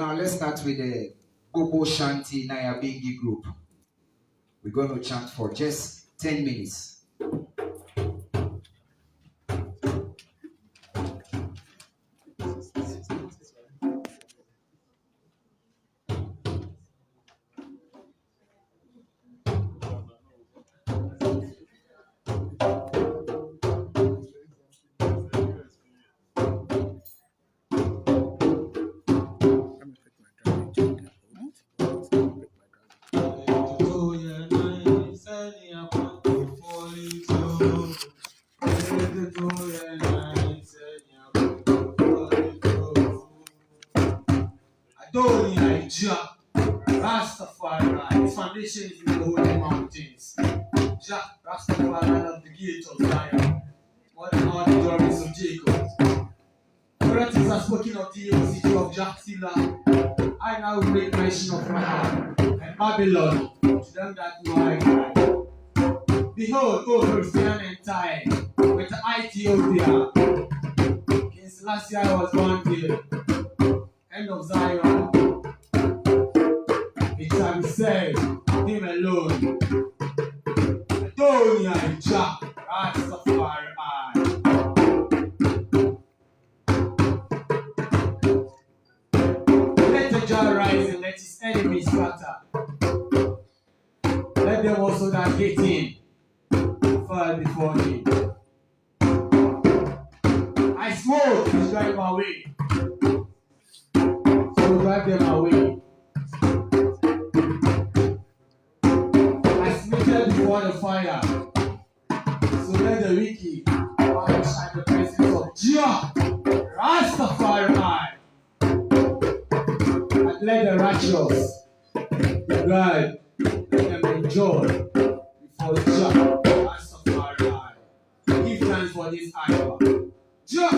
now let's start with the Gobo Shanti Nyabingi group. We're going to chant for just 10 minutes. Rastafari, his foundation is in the holy mountains. Jah Rastafari of the gate of Zion, more than all the glories of Jacob. Prophets are spoken of the old city of Jaxila. I now make mention of Rahab and Babylon to them that know I cry. Behold, O Persian and Tyre, with Ethiopia. King Selassie was born here. End of Zion. It shall be said, him alone. Adonia and Jah, Rastafari. Let the Jah rise and let his enemies scatter. Let them also that hate him fall before him. I smoke, he's drive away. So drive them away. Before the fire, so let the wicked outshine the presence of Jah, Rastafari, and let the righteous be glad, let them enjoy before Jah, Rastafari. Give thanks for this hour. Jah.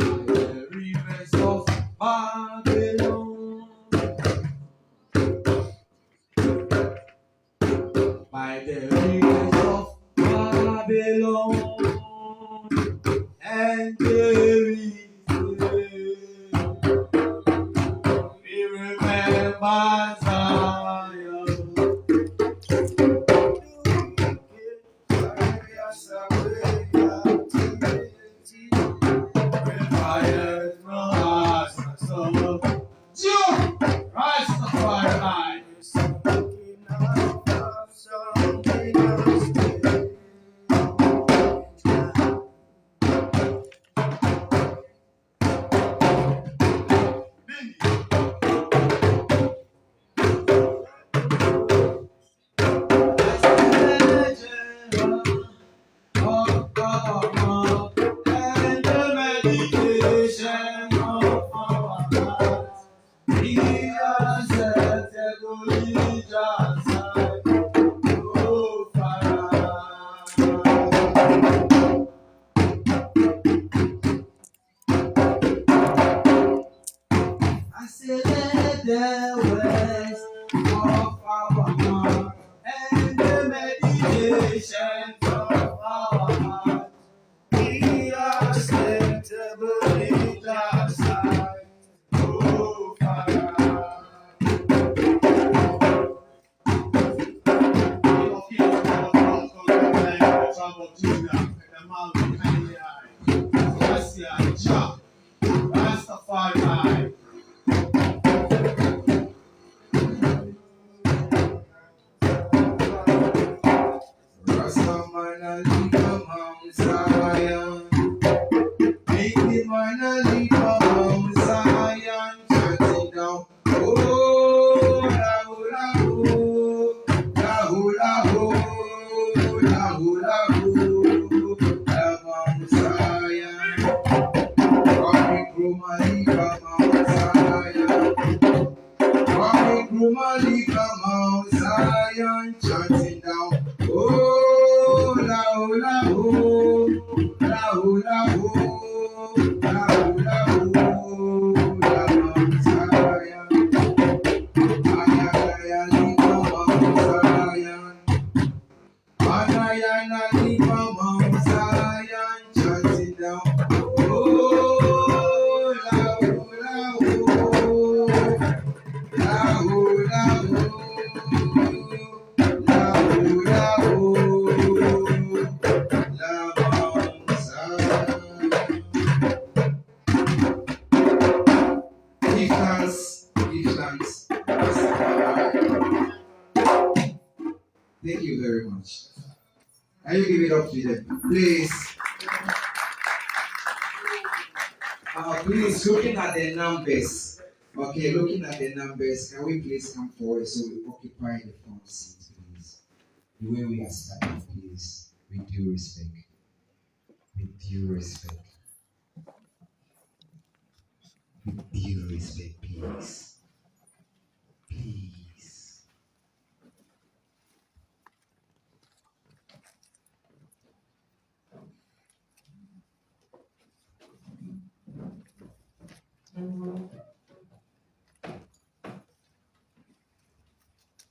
The rivers of Babylon. By the rivers of Babylon, and there is we remember Zion. Required from us, so Rastafari. Chanting down, oh, la, oh, la, oh, la, oh, la, oh, la, oh, la, oh. Thank you very much. Can you give it up to them, please? Please, looking at the numbers. Okay, looking at the numbers, can we please come forward so we occupy the front seat, please? The way we are standing, please, with due respect. With due respect. With due respect, please. Please.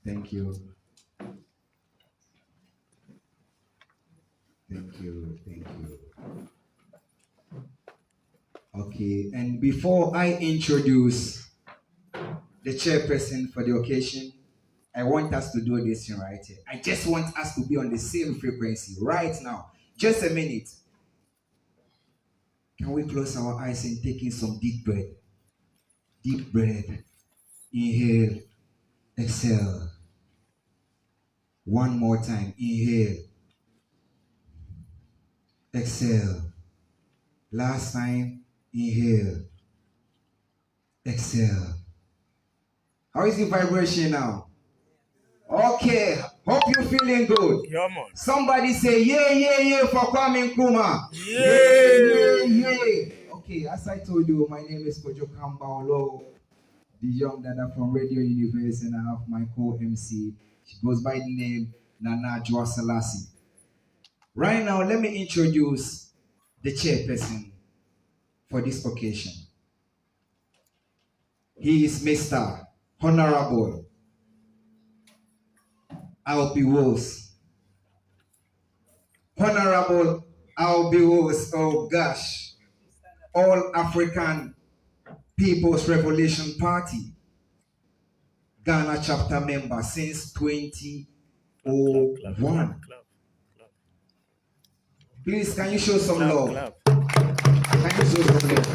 Thank you. Thank you. Thank you. Okay, and before I introduce the chairperson for the occasion, I want us to do this thing right here. I just want us to be on the same frequency right now. Just a minute. Can we close our eyes and take in some deep breath? Deep breath. Inhale. Exhale. One more time. Inhale. Exhale. Last time. Inhale. Exhale. How is the vibration now? Okay. Hope you're feeling good. Yeah, man. Somebody say, yeah, yeah, yeah for Kwame Nkrumah. Yeah. Yeah. Okay, as I told you, my name is Kojo Kambaolo, the young dada from Radio Universe, and I have my co-MC. She goes by the name Nana Joa Selassie. Right now, let me introduce the chairperson for this occasion. He is Mr. Honorable Albie Wills. Honorable Albie Wills, oh gosh. All African People's Revolution Party, Ghana chapter member since 2001. Please, can you show some love? Can you show some love?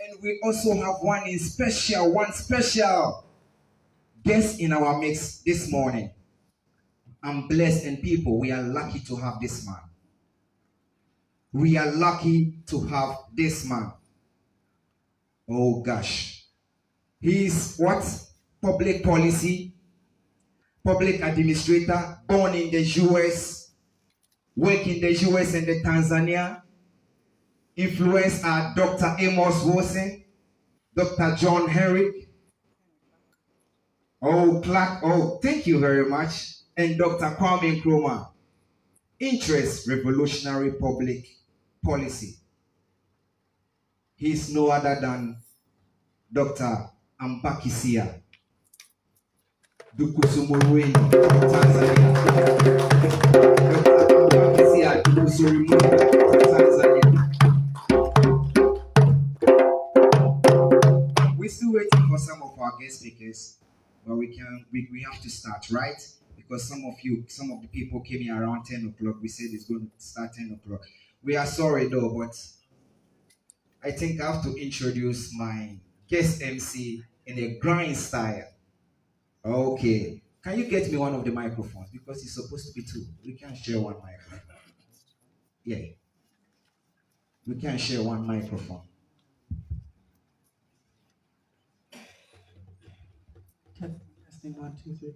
And we also have one special guest in our mix this morning. I'm blessed, and people, we are lucky to have this man. We are lucky to have this man. Oh gosh. He's what? Public policy, public administrator, born in the US, work in the US and the Tanzania, influenced are Dr. Amos Wilson, Dr. John Herrick, Clark, thank you very much, and Dr. Kwame Nkrumah. Interest, revolutionary public policy. He's no other than Dr. Ambakisye-Okang, Tanzania. Dr. Ambakisye-Okang, Tanzania. We're still waiting for some of our guest speakers, but we have to start, right? Because some of the people came here around 10 o'clock. We said it's going to start 10 o'clock. We are sorry though, but I think I have to introduce my guest MC in a grind style. Okay. Can you get me one of the microphones? Because it's supposed to be two. We can't share one microphone. Yeah. We can't share one microphone. Testing 1, 2, 3.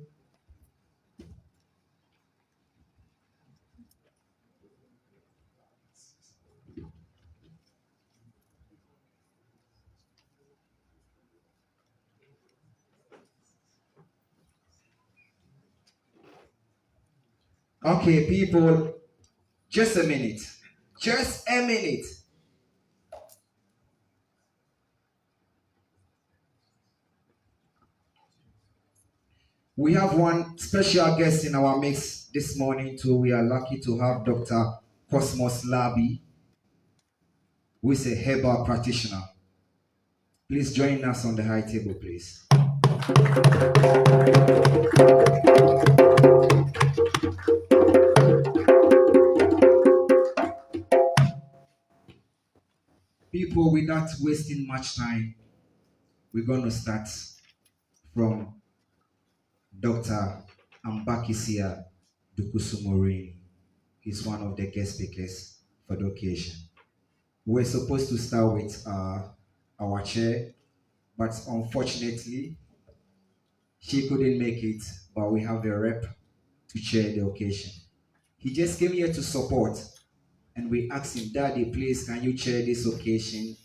Okay, people, just a minute. Just a minute. We have one special guest in our mix this morning too. We are lucky to have Dr. Cosmos Labi, who is a herbal practitioner. Please join us on the high table, please. People, before, without wasting much time, we're going to start from Dr. Ambakisye-Okang. He's one of the guest speakers for the occasion. We're supposed to start with our chair, but unfortunately, she couldn't make it, but we have a rep to chair the occasion. He just came here to support, and we asked him, Daddy, please, can you chair this occasion?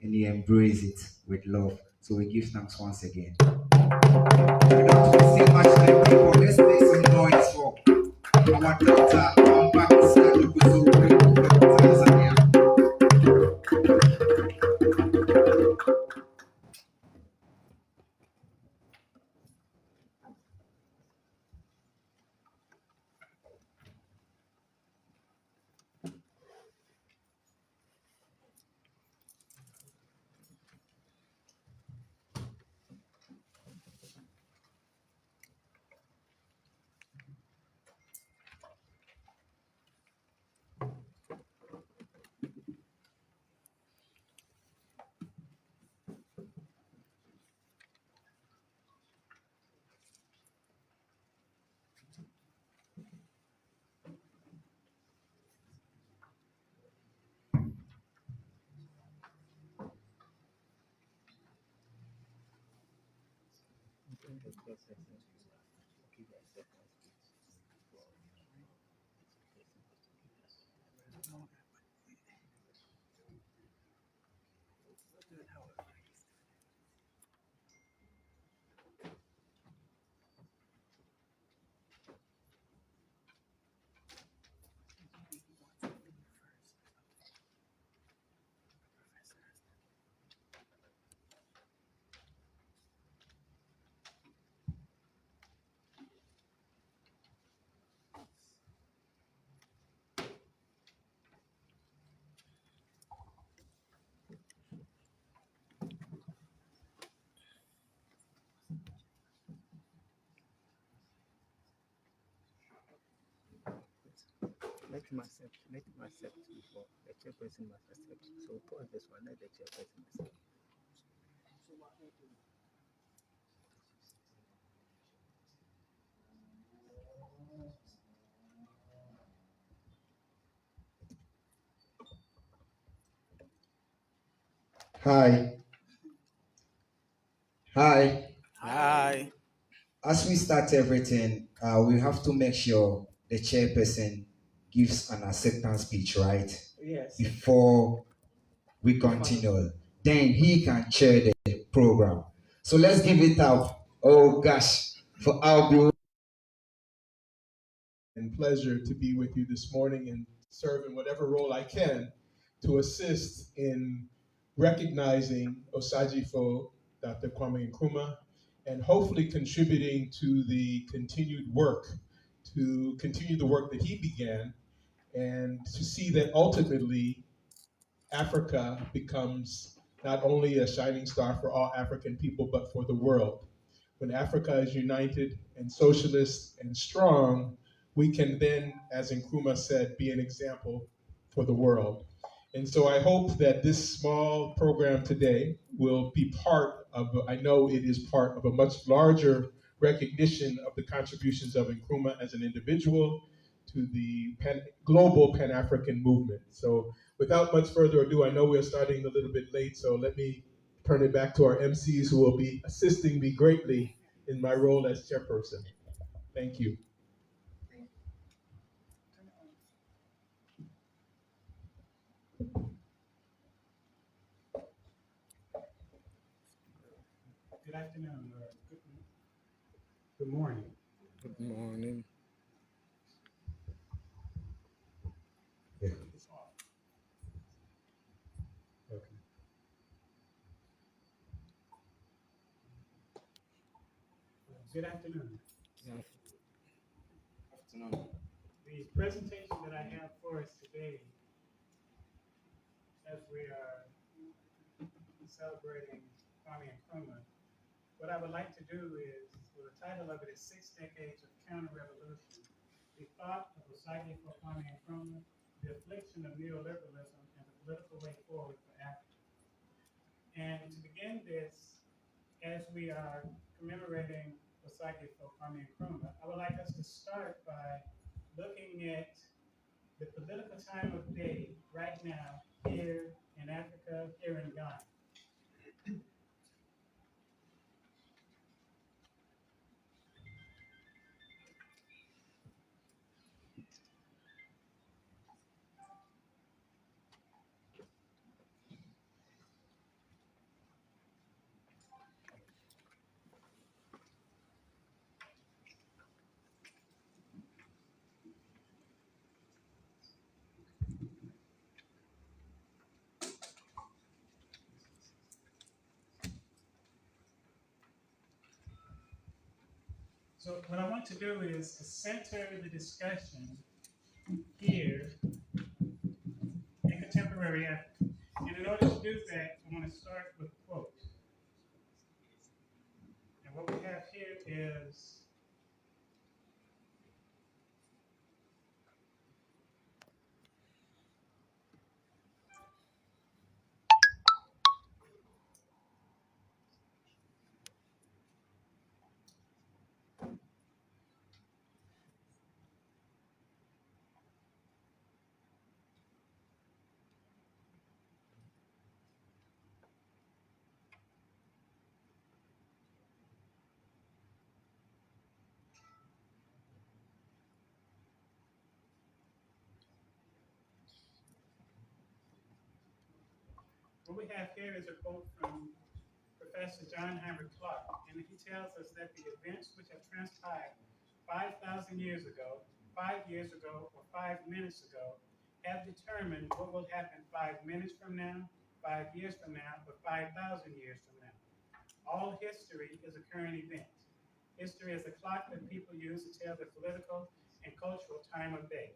And he embraced it with love. So we give thanks once again. Without wasting much time, people, let's make some noise for our Dr. Ambakisye-Okang from Tanzania. Let him accept before the chairperson must accept. So pause this one, let the chairperson accept. Hi. Hi. Hi. As we start everything, we have to make sure the chairperson gives an acceptance speech, right? Yes. Before we continue. Then he can chair the program. So let's give it up. Oh gosh, for our beautiful. And pleasure to be with you this morning and serve in whatever role I can to assist in recognizing Osageyfo, Dr. Kwame Nkrumah, and hopefully contributing to the continued work, to continue the work that he began, and to see that ultimately Africa becomes not only a shining star for all African people, but for the world. When Africa is united and socialist and strong, we can then, as Nkrumah said, be an example for the world. And so I hope that this small program today will be part of, I know it is part of a much larger recognition of the contributions of Nkrumah as an individual to the global Pan-African movement. So without much further ado, I know we're starting a little bit late, so let me turn it back to our MCs who will be assisting me greatly in my role as chairperson. Thank you. Good afternoon, or good morning. Good morning. It's off. Okay. Good afternoon. Afternoon. The presentation that I have for us today, as we are celebrating Kwame Nkrumah, what I would like to do is, well, the title of it is 6 Decades of Counter-Revolution, the Thought of Osageyfo Kwame Nkrumah, the Affliction of Neoliberalism, and the Political Way Forward for Africa. And to begin this, as we are commemorating Osageyfo, Kwame Nkrumah, I would like us to start by looking at the political time of day right now here in Africa, here in Ghana. So what I want to do is to center the discussion here in contemporary Africa. And in order to do that, I want to start with a quote. And what we have here is what we have here is a quote from Professor John Heinrich Clarke, and he tells us that the events which have transpired 5,000 years ago, 5 years ago, or 5 minutes ago have determined what will happen 5 minutes from now, 5 years from now, or 5,000 years from now. All history is a current event. History is a clock that people use to tell the political and cultural time of day.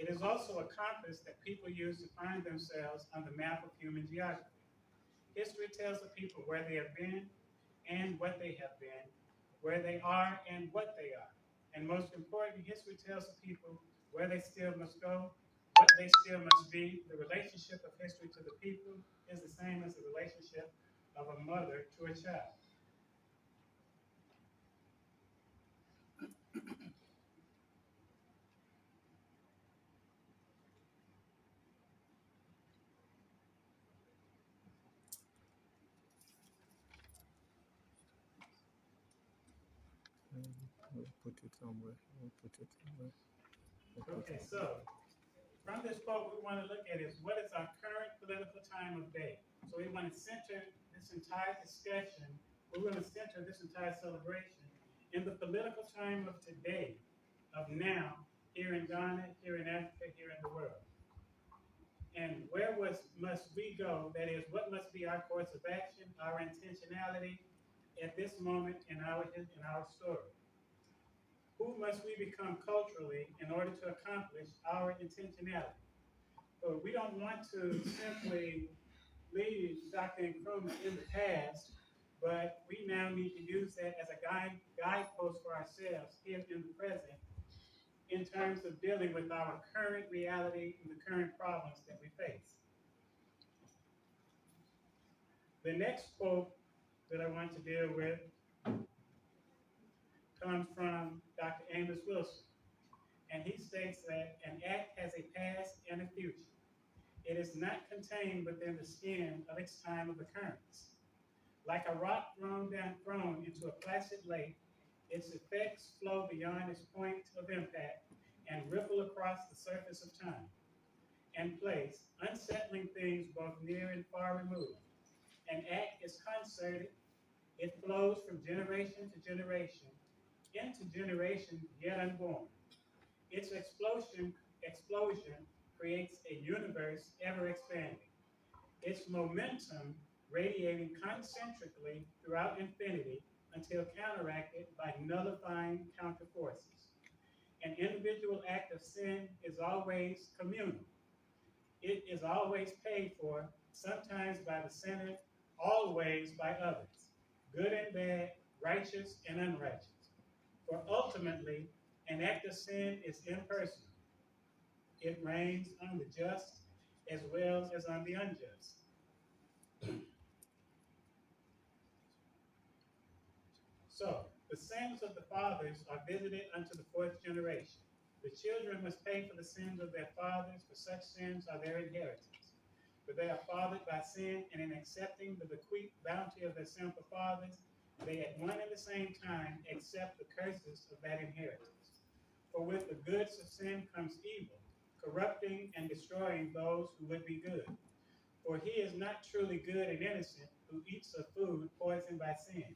It is also a compass that people use to find themselves on the map of human geography. History tells the people where they have been and what they have been, where they are and what they are. And most important, history tells the people where they still must go, what they still must be. The relationship of history to the people is the same as the relationship of a mother to a child. We'll put it somewhere. We'll put it somewhere. We'll put Okay, it so from this quote, we want to look at is what is our current political time of day. So we want to center this entire discussion, we want to center this entire celebration in the political time of today, of now, here in Ghana, here in Africa, here in the world. And must we go? That is, what must be our course of action, our intentionality at this moment in our story? Who must we become culturally in order to accomplish our intentionality? So we don't want to simply leave Dr. Nkrumah in the past, but we now need to use that as a guidepost for ourselves here in the present in terms of dealing with our current reality and the current problems that we face. The next quote that I want to deal with comes from Dr. Amos Wilson, and he states that an act has a past and a future. It is not contained within the skin of its time of occurrence. Like a rock thrown into a placid lake, its effects flow beyond its point of impact and ripple across the surface of time and place, unsettling things both near and far removed. An act is concerted. It flows from generation to generation, into generations yet unborn. Its explosion creates a universe ever expanding. Its momentum radiating concentrically throughout infinity until counteracted by nullifying counterforces. An individual act of sin is always communal. It is always paid for, sometimes by the sinner, always by others, good and bad, righteous and unrighteous. For ultimately, an act of sin is impersonal. It rains on the just as well as on the unjust. So, the sins of the fathers are visited unto the fourth generation. The children must pay for the sins of their fathers, for such sins are their inheritance. For they are fathered by sin, and in accepting the bequeathed bounty of their sinful fathers, they at one and the same time accept the curses of that inheritance. For with the goods of sin comes evil, corrupting and destroying those who would be good. For he is not truly good and innocent who eats of food poisoned by sin,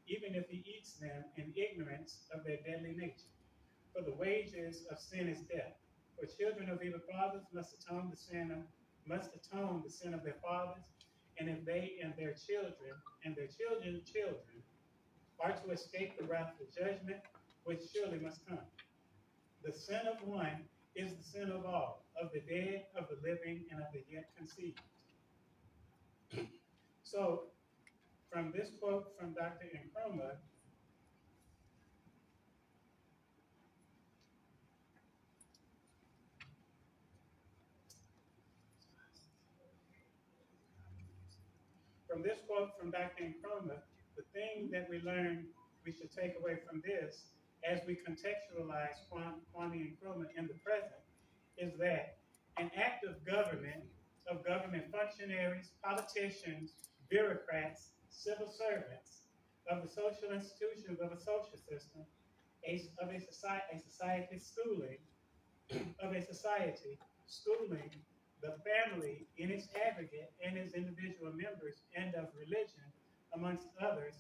even if he eats them in ignorance of their deadly nature. For the wages of sin is death. For children of evil fathers must atone the sin of their fathers, and if they and their children's children are to escape the wrathful judgment which surely must come. The sin of one is the sin of all, of the dead, of the living, and of the yet conceived. So, from this quote from Dr. Nkrumah, the thing that we should take away from this, as we contextualize Kwame Nkrumah in the present, is that an act of government functionaries, politicians, bureaucrats, civil servants, of the social institutions of a social system, a society schooling the family in its aggregate and its individual members, and of religion, amongst others,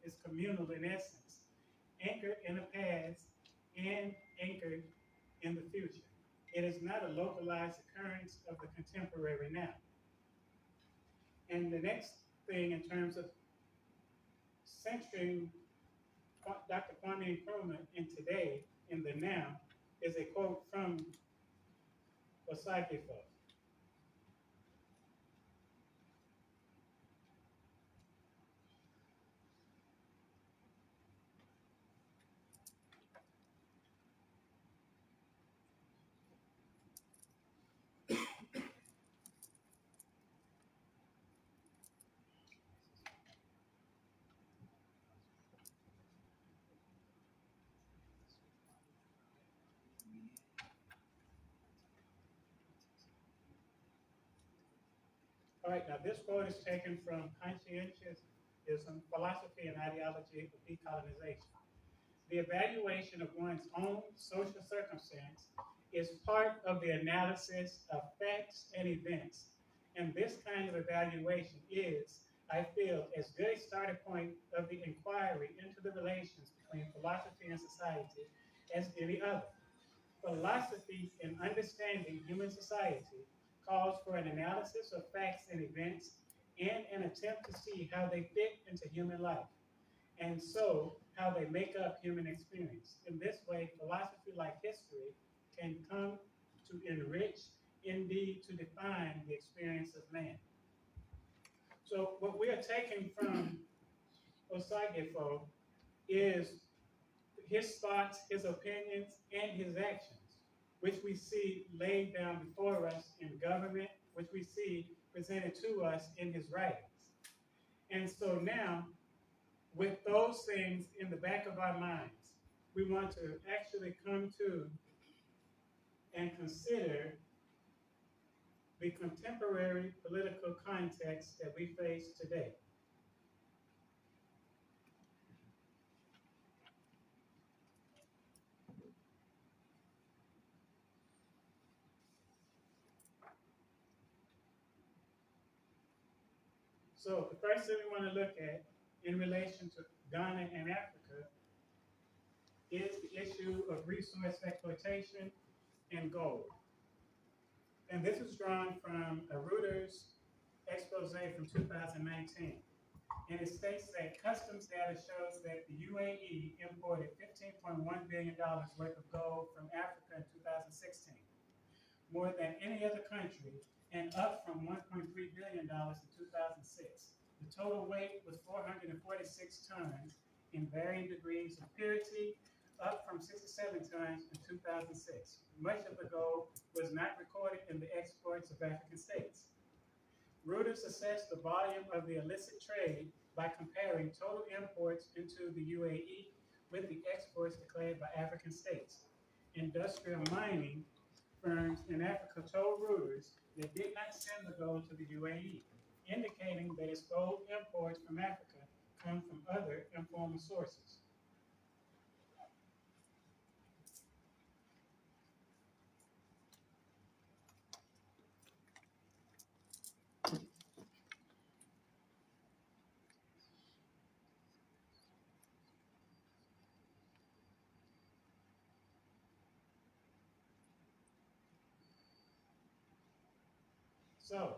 is communal in essence, anchored in the past and anchored in the future. It is not a localized occurrence of the contemporary now. And the next thing in terms of centering Dr. Kwame Nkrumah in today, in the now, is a quote from Osageyfo. All right, now this quote is taken from Conscientialism, Philosophy and Ideology of Decolonization. The evaluation of one's own social circumstance is part of the analysis of facts and events. And this kind of evaluation is, I feel, as good a starting point of the inquiry into the relations between philosophy and society as any other. Philosophy in understanding human society calls for an analysis of facts and events and an attempt to see how they fit into human life, and so how they make up human experience. In this way, philosophy, like history, can come to enrich, indeed to define the experience of man. So what we are taking from Osageyfo is his thoughts, his opinions, and his actions, which we see laid down before us in government, which we see presented to us in his writings. And so now, with those things in the back of our minds, we want to actually come to and consider the contemporary political context that we face today. So the first thing we want to look at in relation to Ghana and Africa is the issue of resource exploitation and gold. And this is drawn from a Reuters expose from 2019. And it states that customs data shows that the UAE imported $15.1 billion worth of gold from Africa in 2016, more than any other country, and up from $1.3 billion in 2006. The total weight was 446 tons in varying degrees of purity, up from 67 tons in 2006. Much of the gold was not recorded in the exports of African states. Reuters assessed the volume of the illicit trade by comparing total imports into the UAE with the exports declared by African states. Industrial mining firms in Africa told Reuters they did not send the gold to the UAE, indicating that its gold imports from Africa come from other informal sources. So,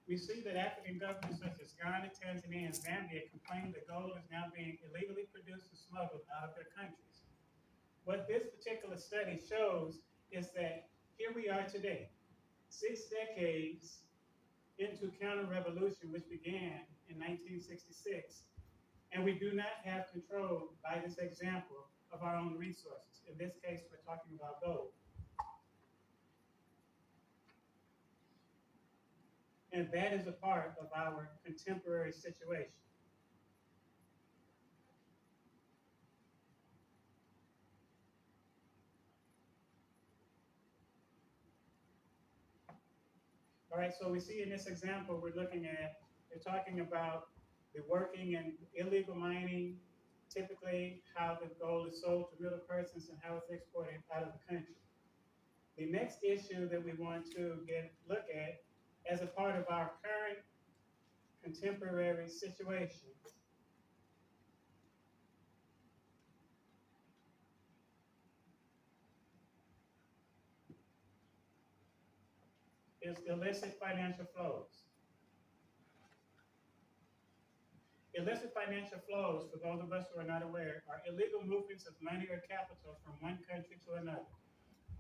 we see that African governments such as Ghana, Tanzania, and Zambia complain that gold is now being illegally produced and smuggled out of their countries. What this particular study shows is that here we are today, 6 decades into counter-revolution, which began in 1966, and we do not have control by this example of our own resources. In this case, we're talking about gold. And that is a part of our contemporary situation. All right, so we see in this example they're talking about the working and illegal mining, typically how the gold is sold to middle persons and how it's exported out of the country. The next issue that we want to look at as a part of our current contemporary situation is illicit financial flows. Illicit financial flows, for those of us who are not aware, are illegal movements of money or capital from one country to another.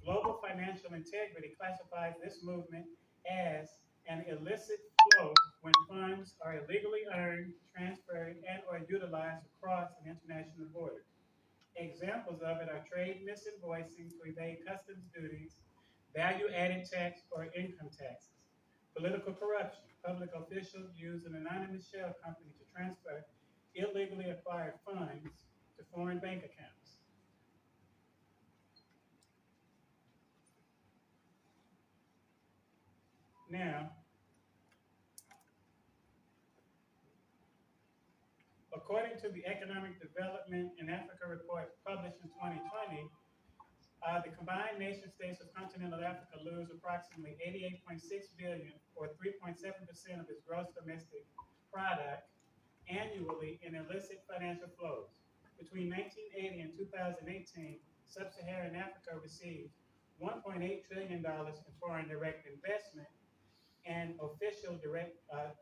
Global Financial Integrity classifies this movement as an illicit flow when funds are illegally earned, transferred, and or utilized across an international border. Examples of it are trade misinvoicing to evade customs duties, value-added tax or income taxes, political corruption. Public officials use an anonymous shell company to transfer illegally acquired funds to foreign bank accounts. Now, according to the Economic Development in Africa report published in 2020, the combined nation states of continental Africa lose approximately 88.6 billion or 3.7% of its gross domestic product annually in illicit financial flows. Between 1980 and 2018, sub-Saharan Africa received $1.8 trillion in foreign direct investment and official direct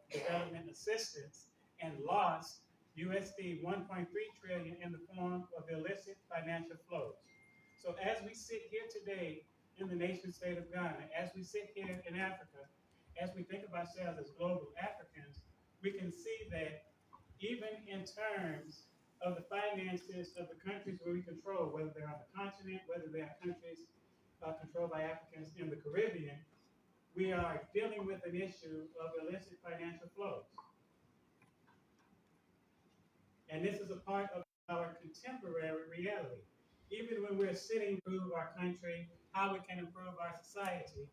development assistance and lost USD 1.3 trillion in the form of illicit financial flows. So as we sit here today in the nation state of Ghana, as we sit here in Africa, as we think of ourselves as global Africans, we can see that even in terms of the finances of the countries where we control, whether they're on the continent, whether they are countries controlled by Africans in the Caribbean, we are dealing with an issue of illicit financial flows. And this is a part of our contemporary reality. Even when we're sitting to improve our country, how we can improve our society,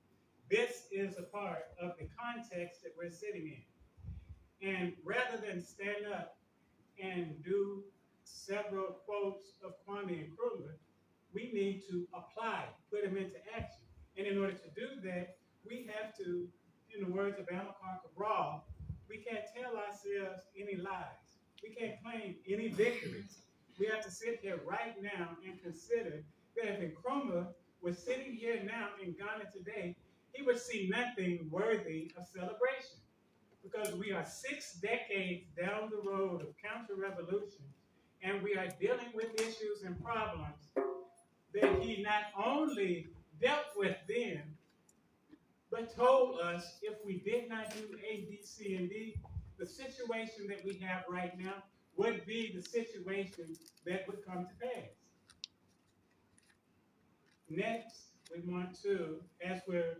this is a part of the context that we're sitting in. And rather than stand up and do several quotes of Kwame Nkrumah, we need to apply, put them into action. And in order to do that, we have to, in the words of Ambakisye-Okang, we can't tell ourselves any lies. We can't claim any victories. We have to sit here right now and consider that if Nkrumah was sitting here now in Ghana today, he would see nothing worthy of celebration. Because we are 6 decades down the road of counter-revolution, and we are dealing with issues and problems that he not only dealt with then, but told us if we did not do A, B, C, and D, the situation that we have right now would be the situation that would come to pass. Next, we want to, as we're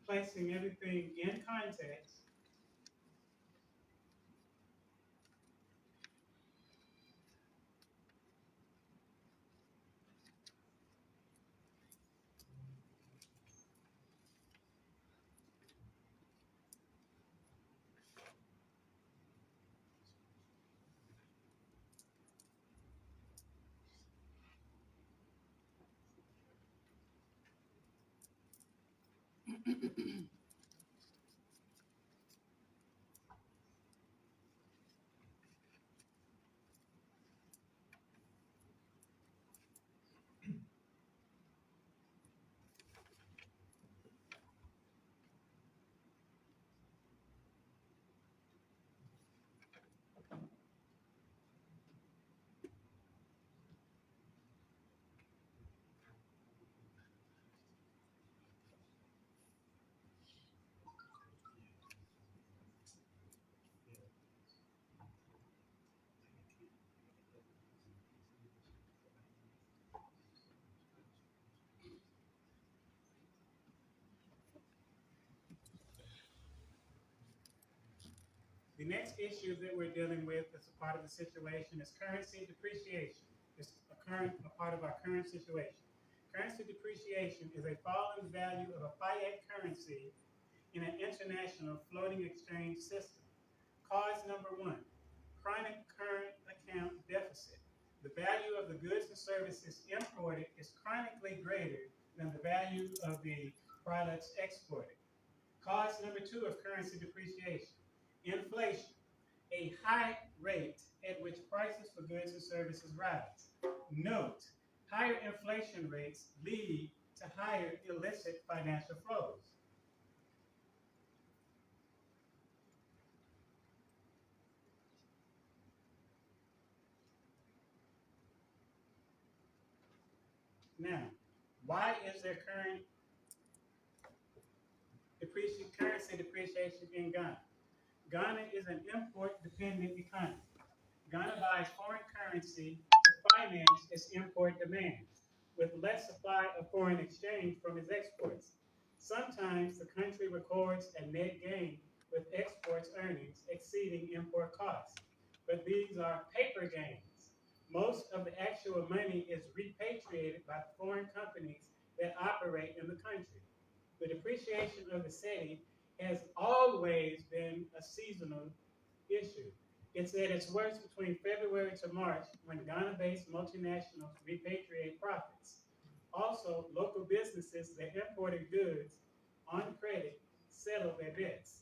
placing everything in context, The next issue that we're dealing with as a part of the situation is currency depreciation. It's a part of our current situation. Currency depreciation is a fall in the value of a fiat currency in an international floating exchange system. Cause number one, chronic current account deficit. The value of the goods and services imported is chronically greater than the value of the products exported. Cause number two of currency depreciation, inflation, a high rate at which prices for goods and services rise. Note, higher inflation rates lead to higher illicit financial flows. Now, why is there currency depreciation in Ghana? Ghana is an import-dependent economy. Ghana buys foreign currency to finance its import demands, with less supply of foreign exchange from its exports. Sometimes the country records a net gain, with exports earnings exceeding import costs. But these are paper gains. Most of the actual money is repatriated by foreign companies that operate in the country. The depreciation of the cedi has always been a seasonal issue. It's at its worst between February to March when Ghana-based multinationals repatriate profits. Also, local businesses that imported goods on credit settle their debts.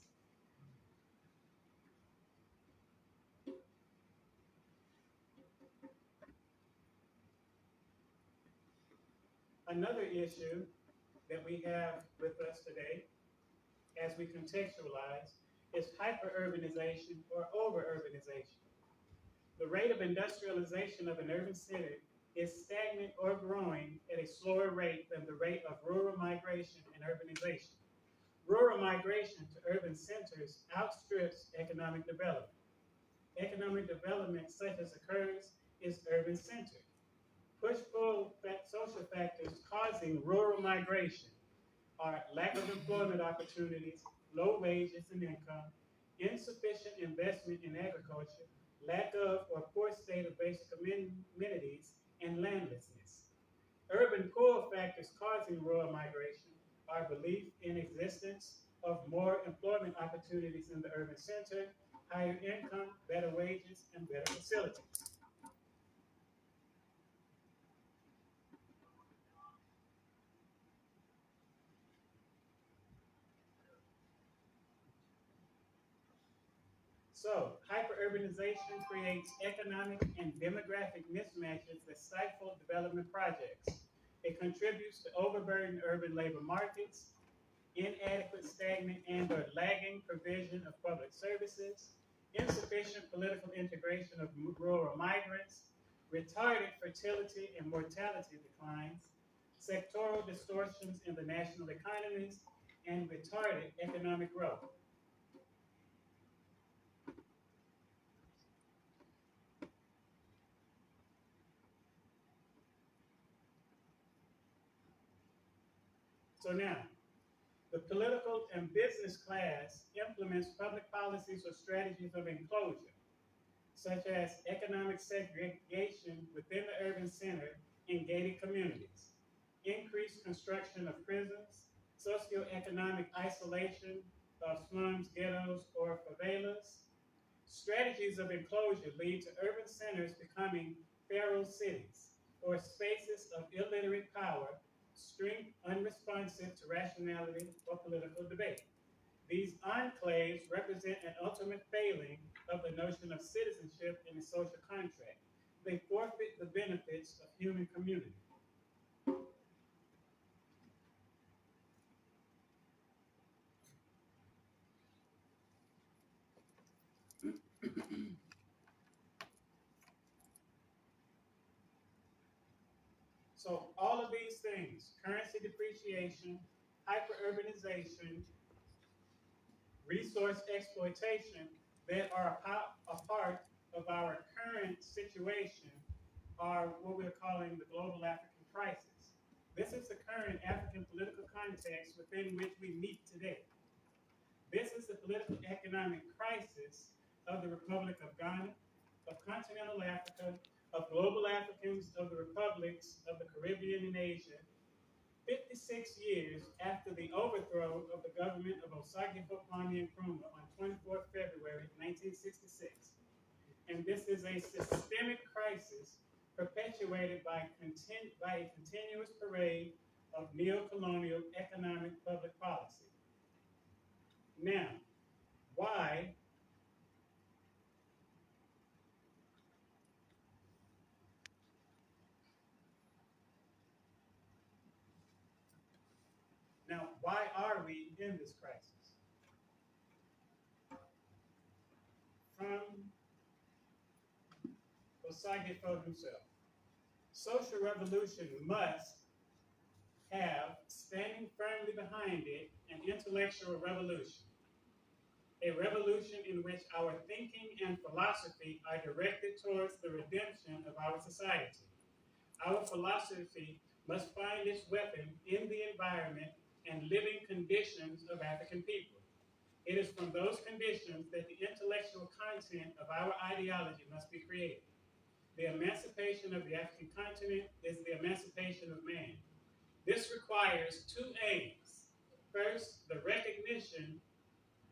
Another issue that we have with us today, as we contextualize, is hyperurbanization or overurbanization. The rate of industrialization of an urban city is stagnant or growing at a slower rate than the rate of rural migration and urbanization. Rural migration to urban centers outstrips economic development. Economic development such as occurs is urban centered. Push-pull social factors causing rural migration are lack of employment opportunities, low wages and income, insufficient investment in agriculture, lack of or poor state of basic amenities, and landlessness. Urban pull factors causing rural migration are belief in existence of more employment opportunities in the urban center, higher income, better wages, and better facilities. So, hyperurbanization creates economic and demographic mismatches that stifle development projects. It contributes to overburdened urban labor markets, inadequate, stagnant, and or lagging provision of public services, insufficient political integration of rural migrants, retarded fertility and mortality declines, sectoral distortions in the national economies, and retarded economic growth. So now, the political and business class implements public policies or strategies of enclosure, such as economic segregation within the urban center in gated communities, increased construction of prisons, socioeconomic isolation of slums, ghettos, or favelas. Strategies of enclosure lead to urban centers becoming feral cities, or spaces of illiterate power strength unresponsive to rationality or political debate. These enclaves represent an ultimate failing of the notion of citizenship in the social contract. They forfeit the benefits of human community. So all of these things, currency depreciation, hyperurbanization, resource exploitation, that are a part of our current situation are what we're calling the global African crisis. This is the current African political context within which we meet today. This is the political economic crisis of the Republic of Ghana, of continental Africa, of global Africans, of the republics of the Caribbean and Asia, 56 years after the overthrow of the government of Osageyfo Kwame Nkrumah on 24th February 1966. And this is a systemic crisis perpetuated by a continuous parade of neo-colonial economic public policy. Now, why are we in this crisis? From Osageyfo himself. Social revolution must have, standing firmly behind it, an intellectual revolution. A revolution in which our thinking and philosophy are directed towards the redemption of our society. Our philosophy must find its weapon in the environment and living conditions of African people. It is from those conditions that the intellectual content of our ideology must be created. The emancipation of the African continent is the emancipation of man. This requires two aims. First, the recognition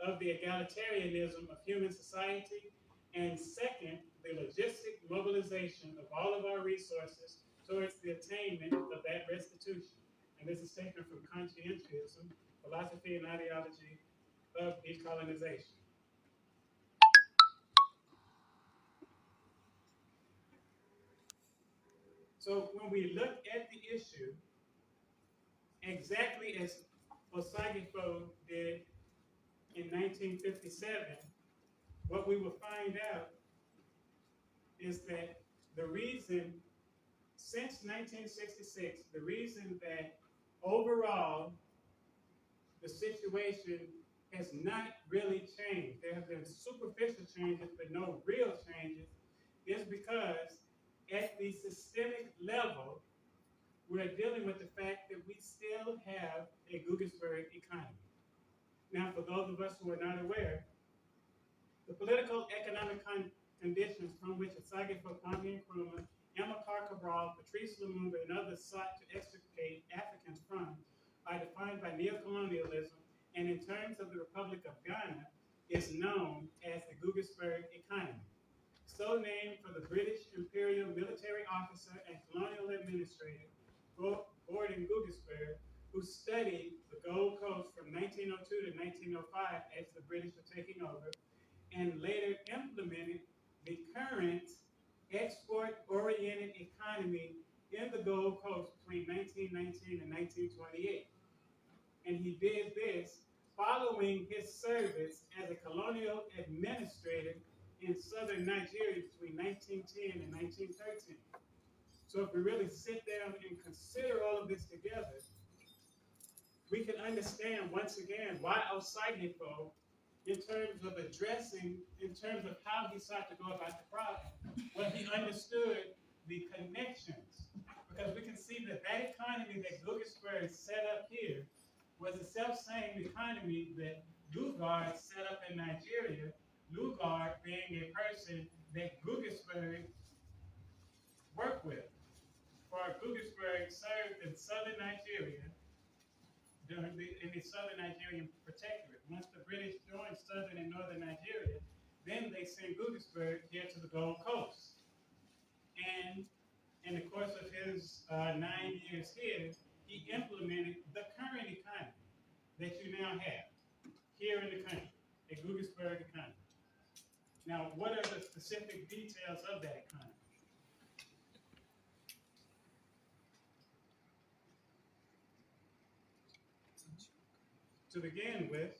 of the egalitarianism of human society, and second, the logistic mobilization of all of our resources towards the attainment of that restitution. And this is taken from conscientialism, philosophy and ideology of decolonization. So when we look at the issue, exactly as Osageyfo did in 1957, what we will find out is that the reason, since 1966, the reason that overall the situation has not really changed, there have been superficial changes, but no real changes, is because at the systemic level, we're dealing with the fact that we still have a Guggenberg economy. Now, for those of us who are not aware, the political economic conditions from which Osageyfo Kwame Nkrumah, Amilcar Cabral, Patrice Lumumba, and others sought to extricate Africans from are defined by neocolonialism, and in terms of the Republic of Ghana, is known as the Guggenberg economy. So named for the British Imperial military officer and colonial administrator Gordon Guggenberg, who studied the Gold Coast from 1902 to 1905 as the British were taking over, and later implemented the current export-oriented economy in the Gold Coast between 1919 and 1928. And he did this following his service as a colonial administrator in southern Nigeria between 1910 and 1913. So if we really sit down and consider all of this together, we can understand once again why Osageyfo, in terms of addressing, in terms of how he sought to go about the problem, well, he understood the connections. Because we can see that that economy that Guggenberg set up here was the self-same economy that Lugard set up in Nigeria, Lugard being a person that Guggenberg worked with. For Guggenberg served in southern Nigeria in the southern Nigerian protectorate. Once the British joined southern and northern Nigeria, then they sent Guggenberg here to the Gold Coast. And in the course of his 9 years here, he implemented the current economy that you now have here in the country, a Guggenberg economy. Now, what are the specific details of that economy? To begin with,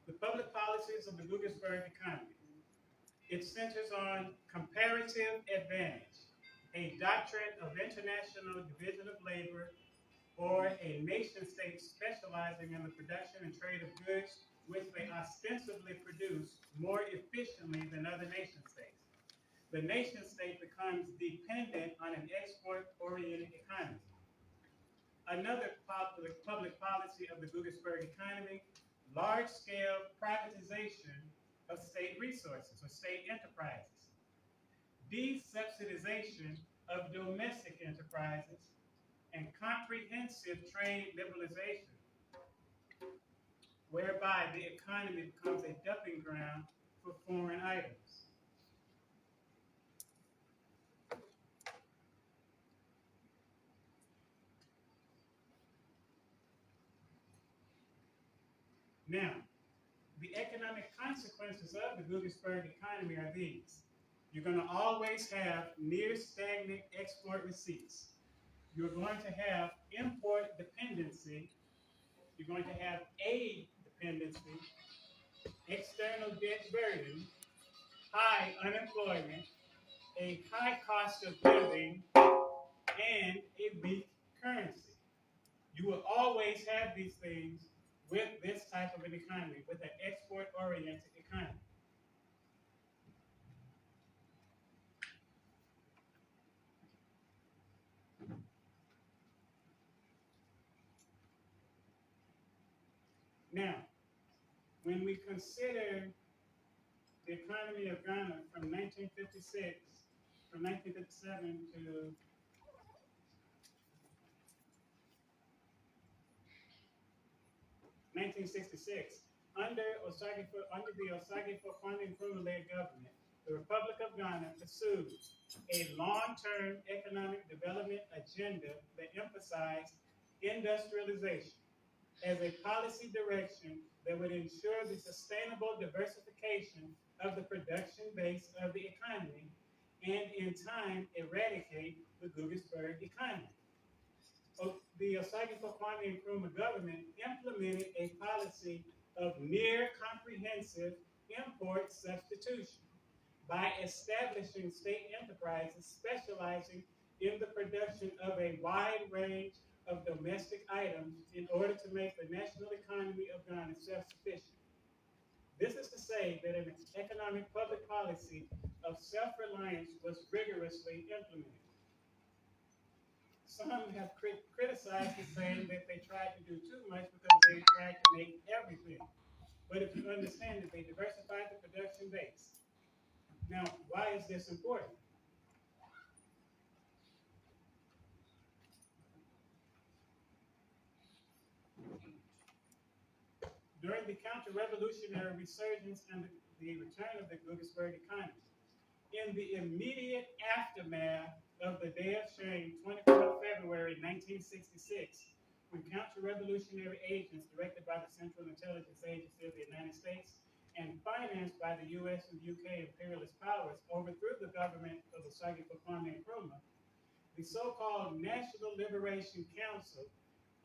the public policies of the Guggenberg economy. It centers on comparative advantage, a doctrine of international division of labor, or a nation state specializing in the production and trade of goods which they ostensibly produce more efficiently than other nation states. The nation state becomes dependent on an export-oriented economy. Another public policy of the Guggenberg economy, large-scale privatization of state resources or state enterprises, desubsidization of domestic enterprises, and comprehensive trade liberalization, whereby the economy becomes a dumping ground for foreign items. Now, the economic consequences of the Guggenberg economy are these. You're going to always have near stagnant export receipts. You're going to have import dependency. You're going to have aid dependency, external debt burden, high unemployment, a high cost of living, and a weak currency. You will always have these things with this type of an economy, with an export-oriented economy. Now, when we consider the economy of Ghana from 1957 to 1966, under the Osageyfo Kwame Nkrumah-led government, the Republic of Ghana pursued a long-term economic development agenda that emphasized industrialization as a policy direction that would ensure the sustainable diversification of the production base of the economy and, in time, eradicate the Guggenberg economy. The Osageyfo Kwame Nkrumah government implemented a policy of near comprehensive import substitution by establishing state enterprises specializing in the production of a wide range of domestic items in order to make the national economy of Ghana self-sufficient. This is to say that an economic public policy of self-reliance was rigorously implemented. Some have criticized it, saying that they tried to do too much because they tried to make everything. But if you understand that they diversified the production base. Now, why is this important? During the counter-revolutionary resurgence and the return of the Guggenberg economy, in the immediate aftermath of the Day of Shame, 24th February 1966, when counter-revolutionary agents directed by the Central Intelligence Agency of the United States and financed by the US and UK imperialist powers overthrew the government of Osageyfo Kwame Nkrumah, the so-called National Liberation Council,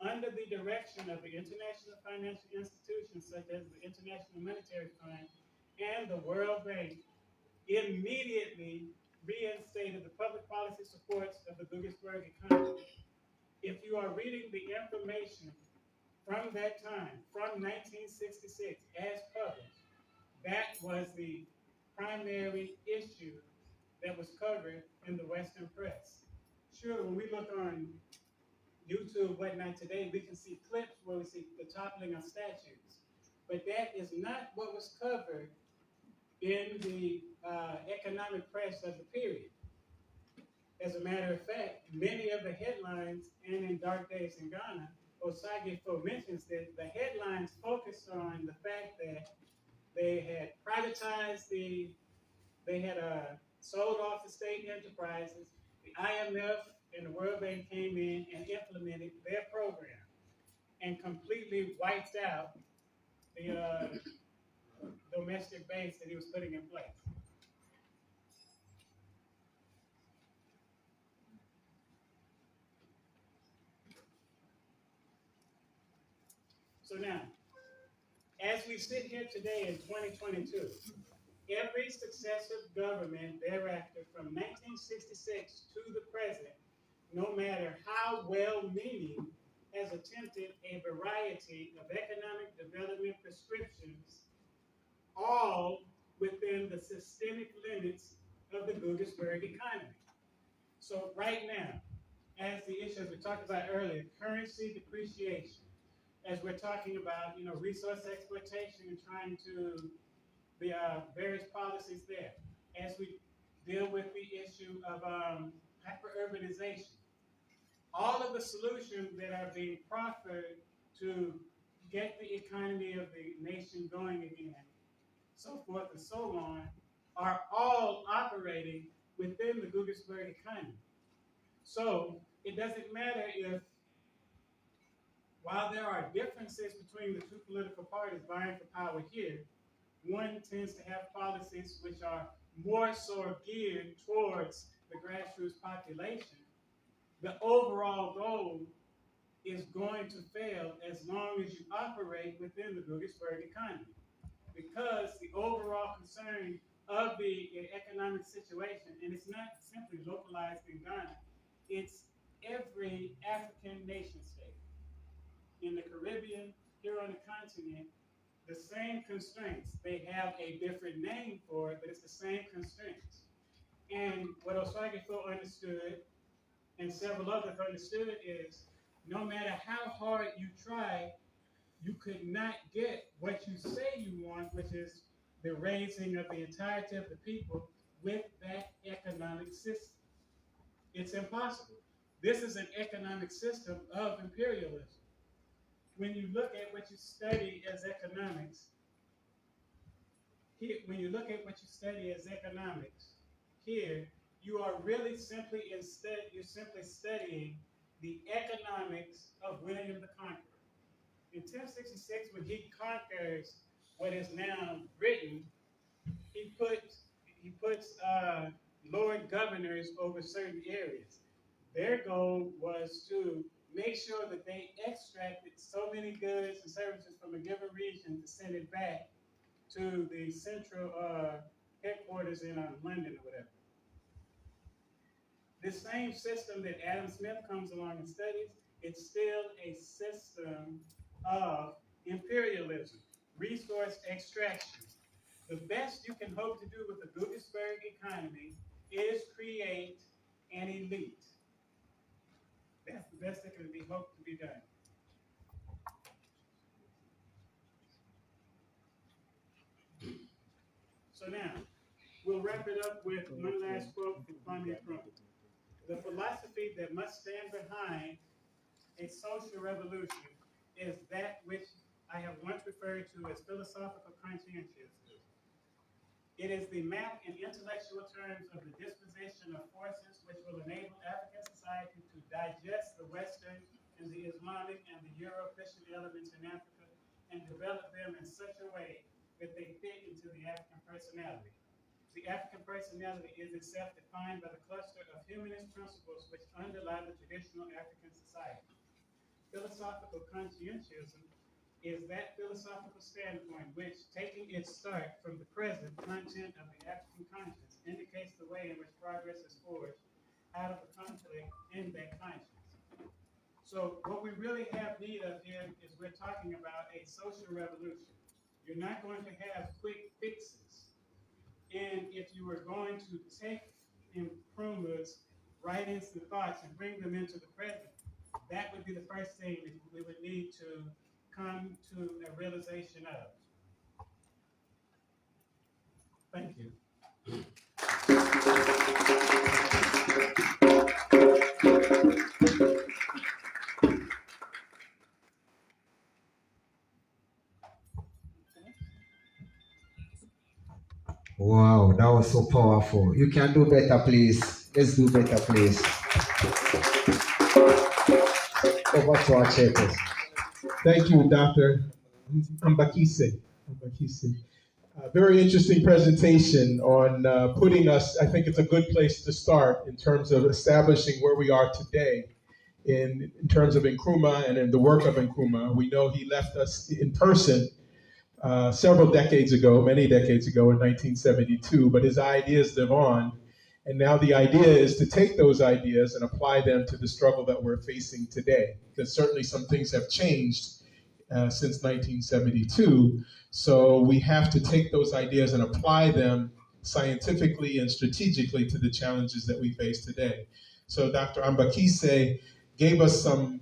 under the direction of the international financial institutions such as the International Monetary Fund and the World Bank, immediately reinstated the public policy supports of the Guggenberg economy. If you are reading the information from that time, from 1966, as published, that was the primary issue that was covered in the Western press. Sure, when we look on YouTube, whatnot today, we can see clips where we see the toppling of statues. But that is not what was covered in the economic press of the period. As a matter of fact, many of the headlines, and in Dark Days in Ghana, Osageyfo mentions that the headlines focused on the fact that they had privatized the They had sold off the state enterprises. The IMF and the World Bank came in and implemented their program and completely wiped out the domestic base that he was putting in place. So now, as we sit here today in 2022, every successive government thereafter from 1966 to the present, no matter how well-meaning, has attempted a variety of economic development prescriptions, all within the systemic limits of the Guggenberg economy. So right now, as the issues we talked about earlier, currency depreciation, as we're talking about, resource exploitation and trying to the various policies there, as we deal with the issue of hyper-urbanization, all of the solutions that are being proffered to get the economy of the nation going again, so forth and so on, are all operating within the Guggenberg economy. So it doesn't matter if, while there are differences between the two political parties vying for power here, one tends to have policies which are more so geared towards the grassroots population. The overall goal is going to fail as long as you operate within the Guggenberg economy. Because the overall concern of the economic situation, and it's not simply localized in Ghana, it's every African nation state. In the Caribbean, here on the continent, the same constraints. They have a different name for it, but it's the same constraints. And what Osageyfo understood, and several others understood, is no matter how hard you try, you could not get what you say you want, which is the raising of the entirety of the people with that economic system. It's impossible. This is an economic system of imperialism. When you look at what you study as economics, here, when you look at what you study as economics, here, you are really simply you're simply studying the economics of William the Conqueror. In 1066, when he conquers what is now Britain, he puts Lord governors over certain areas. Their goal was to make sure that they extracted so many goods and services from a given region to send it back to the central headquarters in London or whatever. This same system that Adam Smith comes along and studies, it's still a system of imperialism, resource extraction. The best you can hope to do with the Guggenberg economy is create an elite. That's the best that can be hoped to be done. So now, we'll wrap it up with one last quote from Kwame Nkrumah. The philosophy that must stand behind a social revolution is that which I have once referred to as philosophical conscientiousness. It is the map in intellectual terms of the disposition of forces which will enable African society to digest the Western and the Islamic and the Euro-Christian elements in Africa and develop them in such a way that they fit into the African personality. The African personality is itself defined by the cluster of humanist principles which underlie the traditional African society. Philosophical conscientism is that philosophical standpoint which, taking its start from the present content of the African conscience, indicates the way in which progress is forged out of the conflict in that conscience. So what we really have need of here is we're talking about a social revolution. You're not going to have quick fixes. And if you were going to take Nkrumah's writings and thoughts and bring them into the present, that would be the first thing that we would need to come to a realization of. Thank you. Wow, that was so powerful. You can do better, please. Let's do better, please. Over to our chairperson. Thank you, Dr. Ambakisye. Very interesting presentation on putting us, I think it's a good place to start in terms of establishing where we are today in terms of Nkrumah and in the work of Nkrumah. We know he left us in person several decades ago, many decades ago in 1972, but his ideas live on. And now the idea is to take those ideas and apply them to the struggle that we're facing today, because certainly some things have changed since 1972. So we have to take those ideas and apply them scientifically and strategically to the challenges that we face today. So Dr. Ambakisye gave us some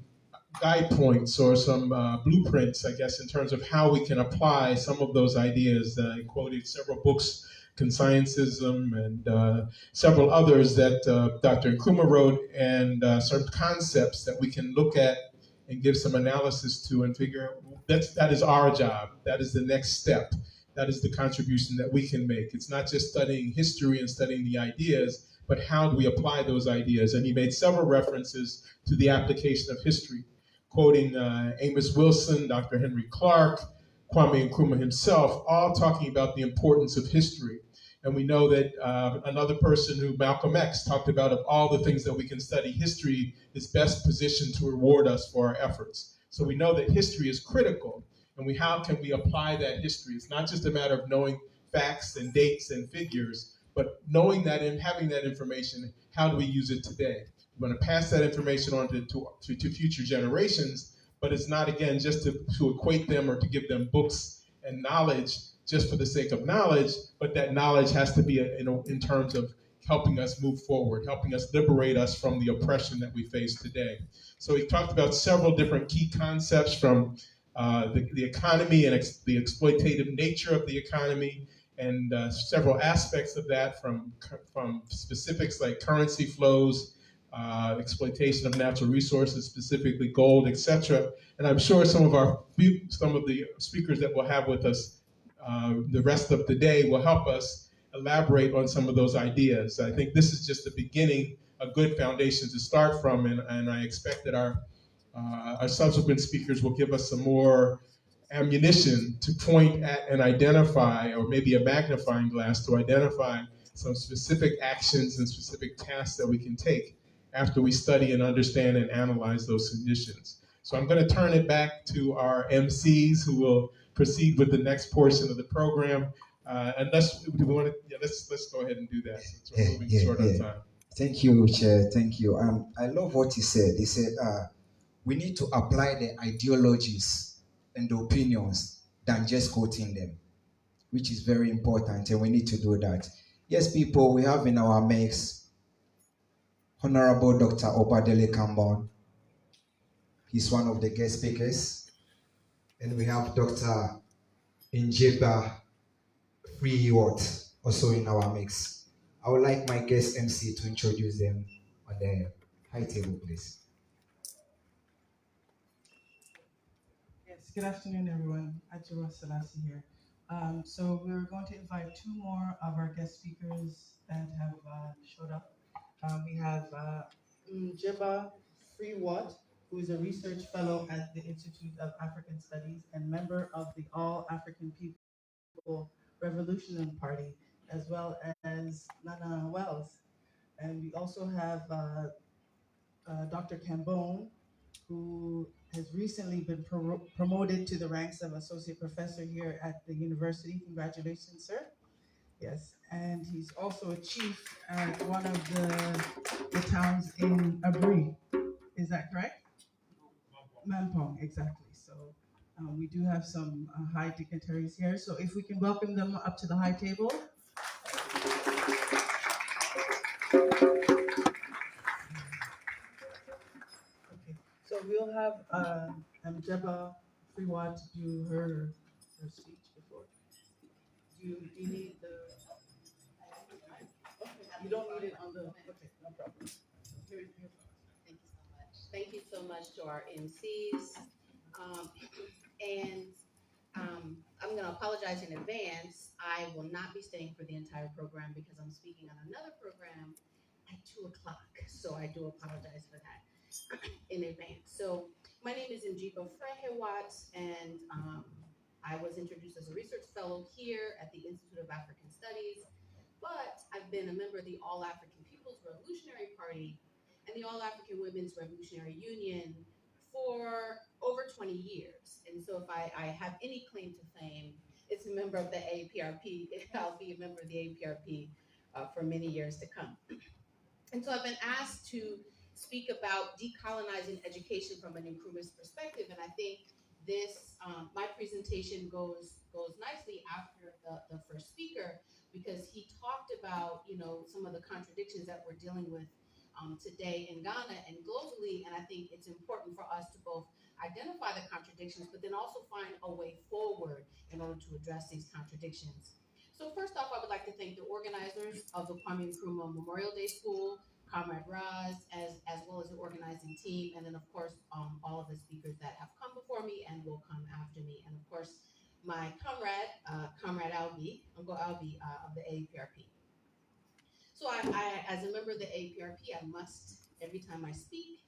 guide points or some blueprints, I guess, in terms of how we can apply some of those ideas. I quoted several books, Consciencism and several others that Dr. Nkrumah wrote, and certain concepts that we can look at and give some analysis to and figure that is our job. That is the next step. That is the contribution that we can make. It's not just studying history and studying the ideas, but how do we apply those ideas? And he made several references to the application of history, quoting Amos Wilson, Dr. Henry Clark, Kwame Nkrumah himself, all talking about the importance of history. And we know that another person who, Malcolm X, talked about of all the things that we can study, history is best positioned to reward us for our efforts. So we know that history is critical, and how can we apply that history? It's not just a matter of knowing facts and dates and figures, but knowing that and having that information, how do we use it today? We're going to pass that information on to future generations, but it's not, again, just to equate them or to give them books and knowledge just for the sake of knowledge, but that knowledge has to be in terms of helping us move forward, helping us liberate us from the oppression that we face today. So he talked about several different key concepts from the economy and the exploitative nature of the economy, and several aspects of that from specifics like currency flows, exploitation of natural resources, specifically gold, etc. And I'm sure some of the speakers that we'll have with us the rest of the day will help us elaborate on some of those ideas. I think this is just the beginning, a good foundation to start from, and I expect that our subsequent speakers will give us some more ammunition to point at and identify, or maybe a magnifying glass to identify some specific actions and specific tasks that we can take after we study and understand and analyze those conditions. So I'm going to turn it back to our MCs who will proceed with the next portion of the program. And let's go ahead and do that since we're moving short on time. Thank you, Chair. Thank you. I love what he said. He said we need to apply the ideologies and the opinions than just quoting them, which is very important, and we need to do that. Yes, people, we have in our mix Honorable Dr. Obadele Kambon. He's one of the guest speakers. And we have Dr. Njeba Freewort also in our mix. I would like my guest MC to introduce them on the high table, please. Yes, good afternoon, everyone. Ajua Selassie here. So we're going to invite two more of our guest speakers that have showed up. We have Njeba Freewort, who is a research fellow at the Institute of African Studies and member of the All African People Revolutionary Party, as well as Nana Wells. And we also have Dr. Kambon, who has recently been promoted to the ranks of associate professor here at the university. Congratulations, sir. Yes, and he's also a chief at one of the towns in Abri. Is that correct? Mampong, exactly. So we do have some high dignitaries here. So if we can welcome them up to the high table. Okay, so we'll have Njeba Freewort do her speech before. Do you need the? Okay, you don't need it on the. Okay, no problem. Here. Thank you so much to our MCs. And I'm going to apologize in advance. I will not be staying for the entire program because I'm speaking on another program at 2 o'clock. So I do apologize for that in advance. So my name is Njibo Watts, and I was introduced as a research fellow here at the Institute of African Studies, but I've been a member of the All African People's Revolutionary Party and the All African Women's Revolutionary Union for over 20 years. And so if I have any claim to fame, it's a member of the APRP. I'll be a member of the APRP for many years to come. And so I've been asked to speak about decolonizing education from an Nkrumahist perspective. And I think this, my presentation goes nicely after the first speaker, because he talked about, some of the contradictions that we're dealing with today in Ghana and globally. And I think it's important for us to both identify the contradictions, but then also find a way forward in order to address these contradictions. So first off, I would like to thank the organizers of the Kwame Nkrumah Memorial Day School, Comrade Raz, as well as the organizing team, and then of course all of the speakers that have come before me and will come after me, and of course my comrade, Comrade Albi, Uncle Albi of the APRP. So I, as a member of the APRP, I must, every time I speak,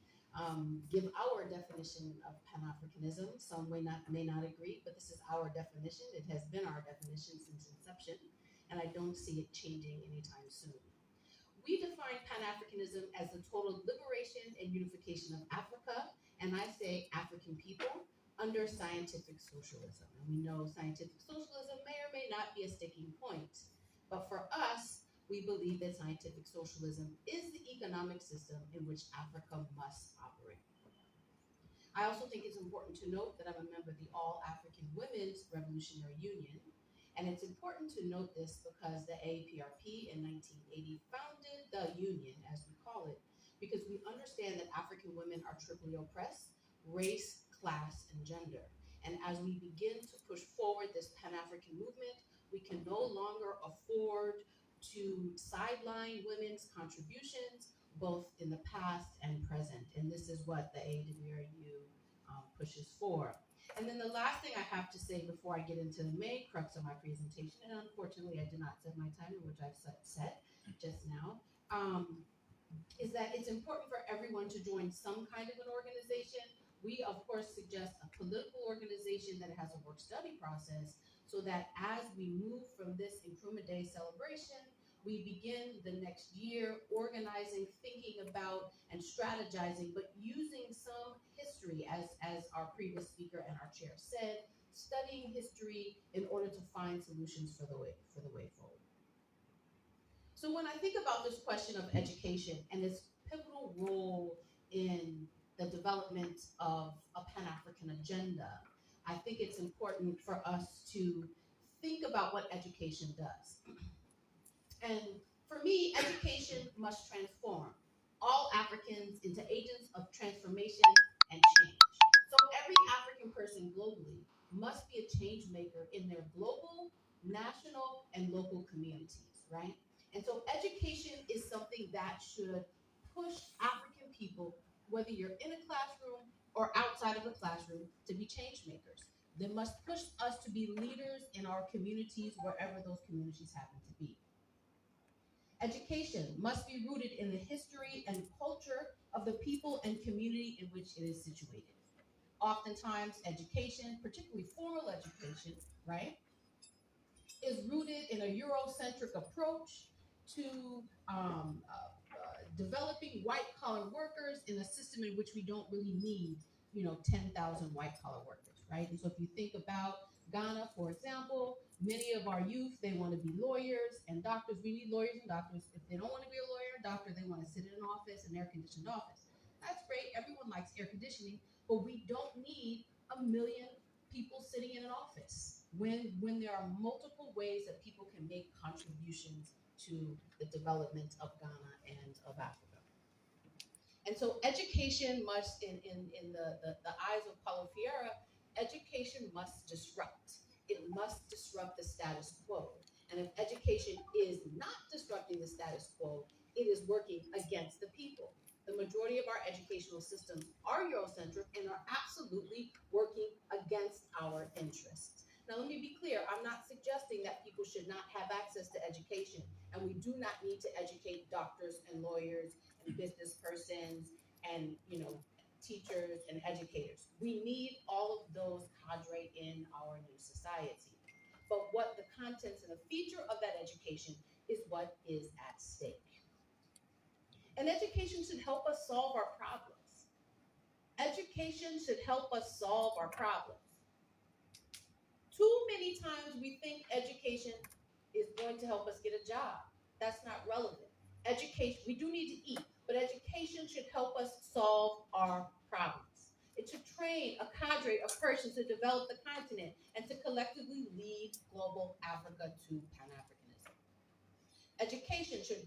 give our definition of Pan-Africanism. Some may not agree, but this is our definition. It has been our definition since inception, and I don't see it changing anytime soon. We define Pan-Africanism as the total liberation and unification of Africa, and I say African people, under scientific socialism. And we know scientific socialism may or may not be a sticking point, but for us, we believe that scientific socialism is the economic system in which Africa must operate. I also think it's important to note that I'm a member of the All African Women's Revolutionary Union. And it's important to note this because the AAPRP in 1980 founded the union, as we call it, because we understand that African women are triply oppressed: race, class, and gender. And as we begin to push forward this Pan-African movement, we can no longer afford to sideline women's contributions, both in the past and present. And this is what the AWRU pushes for. And then the last thing I have to say before I get into the main crux of my presentation, and unfortunately I did not set my timer, which I've set just now, is that it's important for everyone to join some kind of an organization. We, of course, suggest a political organization that has a work-study process, so that as we move from this Nkrumah Day celebration, we begin the next year organizing, thinking about, and strategizing, but using some history, as our previous speaker and our chair said, studying history in order to find solutions for the way forward. So when I think about this question of education and its pivotal role in the development of a Pan-African agenda, I think it's important for us to think about what education does. And for me, education must transform all Africans into agents of transformation and change. So every African person globally must be a change maker in their global, national, and local communities, right? And so education is something that should push African people, whether you're in a classroom or outside of a classroom, to be change makers. They must push us to be leaders in our communities, wherever those communities happen to be. Education must be rooted in the history and culture of the people and community in which it is situated. Oftentimes, education, particularly formal education, right, is rooted in a Eurocentric approach to developing white-collar workers in a system in which we don't really need, 10,000 white-collar workers, right? And so if you think about Ghana, for example, many of our youth, they want to be lawyers and doctors. We need lawyers and doctors. If they don't want to be a lawyer or doctor, they want to sit in an office, an air-conditioned office. That's great. Everyone likes air conditioning, but we don't need a million people sitting in an office when there are multiple ways that people can make contributions to the development of Ghana and of Africa. And so education must, in the eyes of Paulo Freire, education must disrupt. It must disrupt the status quo. And if education is not disrupting the status quo, it is working against the people. The majority of our educational systems are Eurocentric and are absolutely working against our interests. Now, let me be clear, I'm not suggesting that people should not have access to education, and we do not need to educate doctors and lawyers and business persons and, teachers and educators. We need all of those cadre in our new society. But what the contents and the feature of that education is what is at stake. And education should help us solve our problems. Education should help us solve our problems. Too many times we think education is going to help us get a job. That's not relevant. Education, we do need to eat, but education should help us solve our problems. It should train a cadre of persons to develop the continent and to collectively lead global Africa to Pan-Africanism. Education should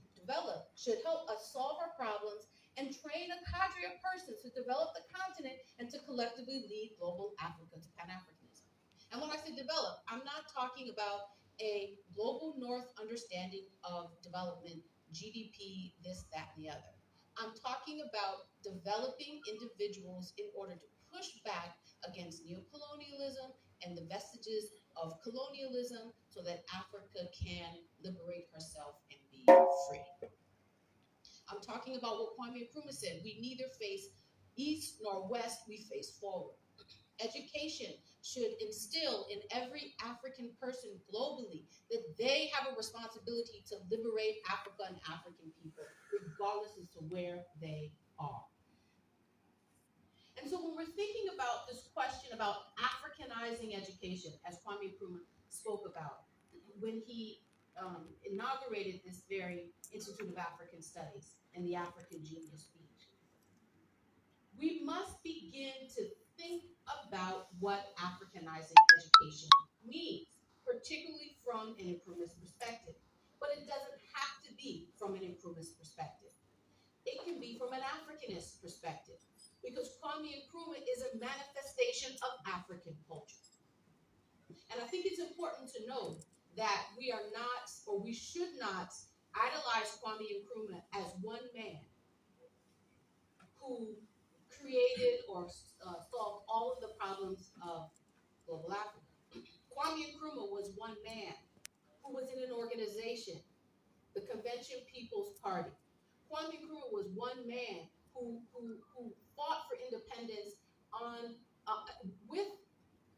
help us solve our problems and train a cadre of persons to develop the continent and to collectively lead global Africa to Pan-Africanism. And when I say develop, I'm not talking about a global north understanding of development, GDP, this, that, and the other. I'm talking about developing individuals in order to push back against neocolonialism and the vestiges of colonialism so that Africa can liberate herself and be free. I'm talking about what Kwame Nkrumah said. We neither face east nor west, we face forward. Education should instill in every African person globally that they have a responsibility to liberate Africa and African people, regardless as to where they are. And so when we're thinking about this question about Africanizing education, as Kwame Nkrumah spoke about when he inaugurated this very Institute of African Studies and the African Genius speech, we must begin to think about what Africanizing education means, particularly from an Nkrumah's perspective. But it doesn't have to be from an Nkrumah's perspective. It can be from an Africanist perspective, because Kwame Nkrumah is a manifestation of African culture. And I think it's important to know that we are not, or we should not, idolize Kwame Nkrumah as one man who created or solved all of the problems of global Africa. Kwame Nkrumah was one man who was in an organization, the Convention People's Party. Kwame Nkrumah was one man who fought for independence on with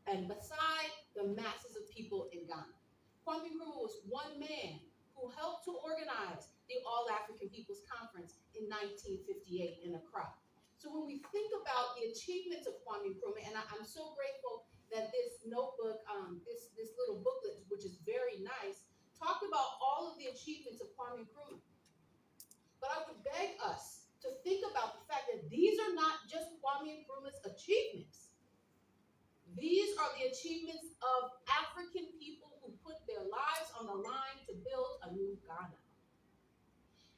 and beside the masses of people in Ghana. Kwame Nkrumah was one man who helped to organize the All-African People's Conference in 1958 in Accra. So when we think about the achievements of Kwame Nkrumah, and I'm so grateful that this notebook, this little booklet, which is very nice, talked about all of the achievements of Kwame Nkrumah. But I would beg us to think about the fact that these are not just Kwame Nkrumah's achievements. These are the achievements of African people who put their lives on the line to build a new Ghana.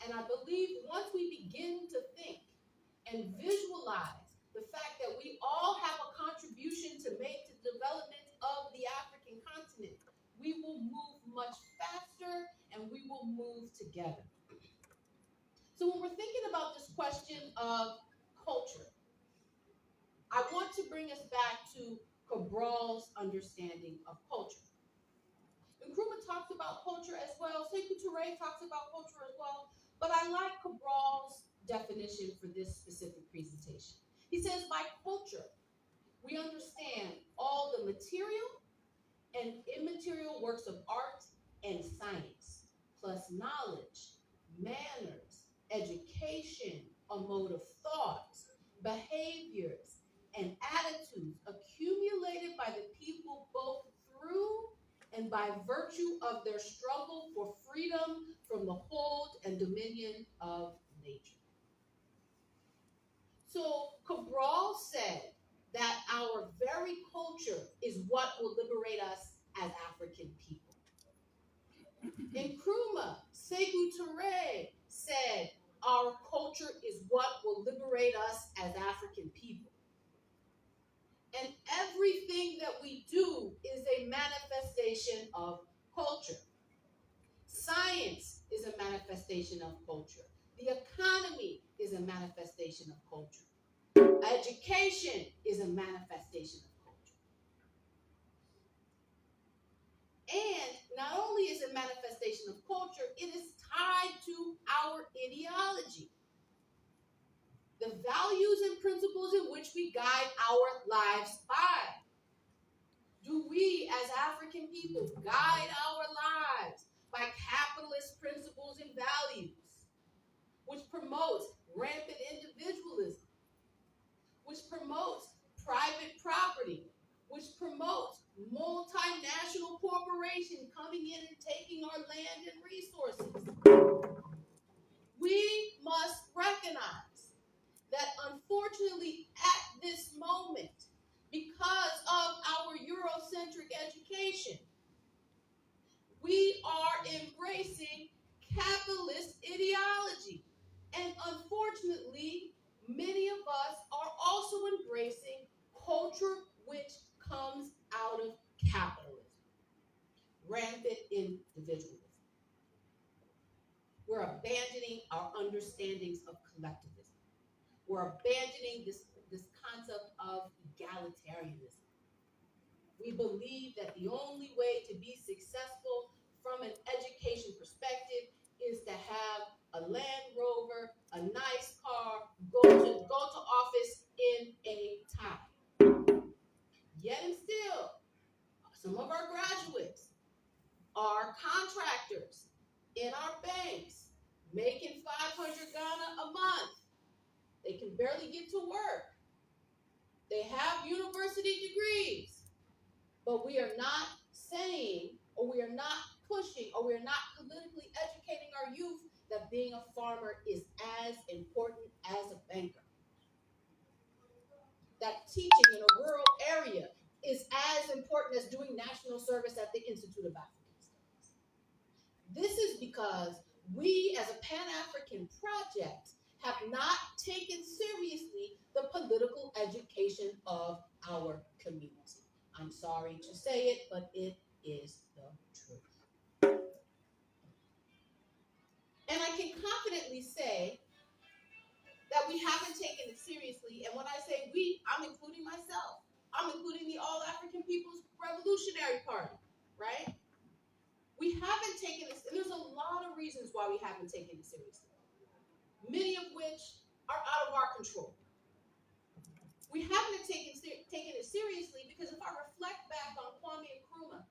And I believe once we begin to think and visualize the fact that we all have a contribution to make to the development of the African continent, we will move much faster and we will move together. So when we're thinking about this question of culture, I want to bring us back to Cabral's understanding of culture. Nkrumah talks about culture as well. Sekou Touré talks about culture as well. But I like Cabral's definition for this specific presentation. He says, by culture, we understand all the material and immaterial works of art and science, plus knowledge, manners, education, a mode of thought, behaviors, and attitudes accumulated by the people both through and by virtue of their struggle for freedom from the hold and dominion of nature. So Cabral said that our very culture is what will liberate us as African people. Nkrumah, Sekou Touré said our culture is what will liberate us as African people. And everything that we do is a manifestation of culture. Science is a manifestation of culture. The economy is a manifestation of culture. Education is a manifestation of culture. And not only is it manifestation of culture, it is tied to our ideology. The values and principles in which we guide our lives by. Do we, as African people, guide our lives by capitalist principles and values, which promotes rampant individualism, which promotes private property, which promotes multinational corporations coming in and taking our land and resources? We must recognize that unfortunately at this moment, because of our Eurocentric education, we are embracing capitalist ideology. And unfortunately, many of us are also embracing culture which comes out of capitalism, rampant individualism. We're abandoning our understandings of collectivism. We're abandoning this concept of egalitarianism. We believe that the only way to be successful from an education perspective is to have a Land Rover, a nice car, go to office in a tie. Yet and still, some of our graduates are contractors in our banks, making 500 Ghana a month. They can barely get to work. They have university degrees. But we are not saying, or we are not pushing, or we are not politically educating our youth that being a farmer is as important as a banker. That teaching in a rural area is as important as doing national service at the Institute of African Studies. This is because we, as a Pan-African project, have not taken seriously the political education of our community. I'm sorry to say it, but it is the truth. And I can confidently say that we haven't taken it seriously. And when I say we, I'm including myself. I'm including the All African People's Revolutionary Party, right? We haven't taken it, and there's a lot of reasons why we haven't taken it seriously, many of which are out of our control. We haven't taken it seriously because if I reflect back on Kwame Nkrumah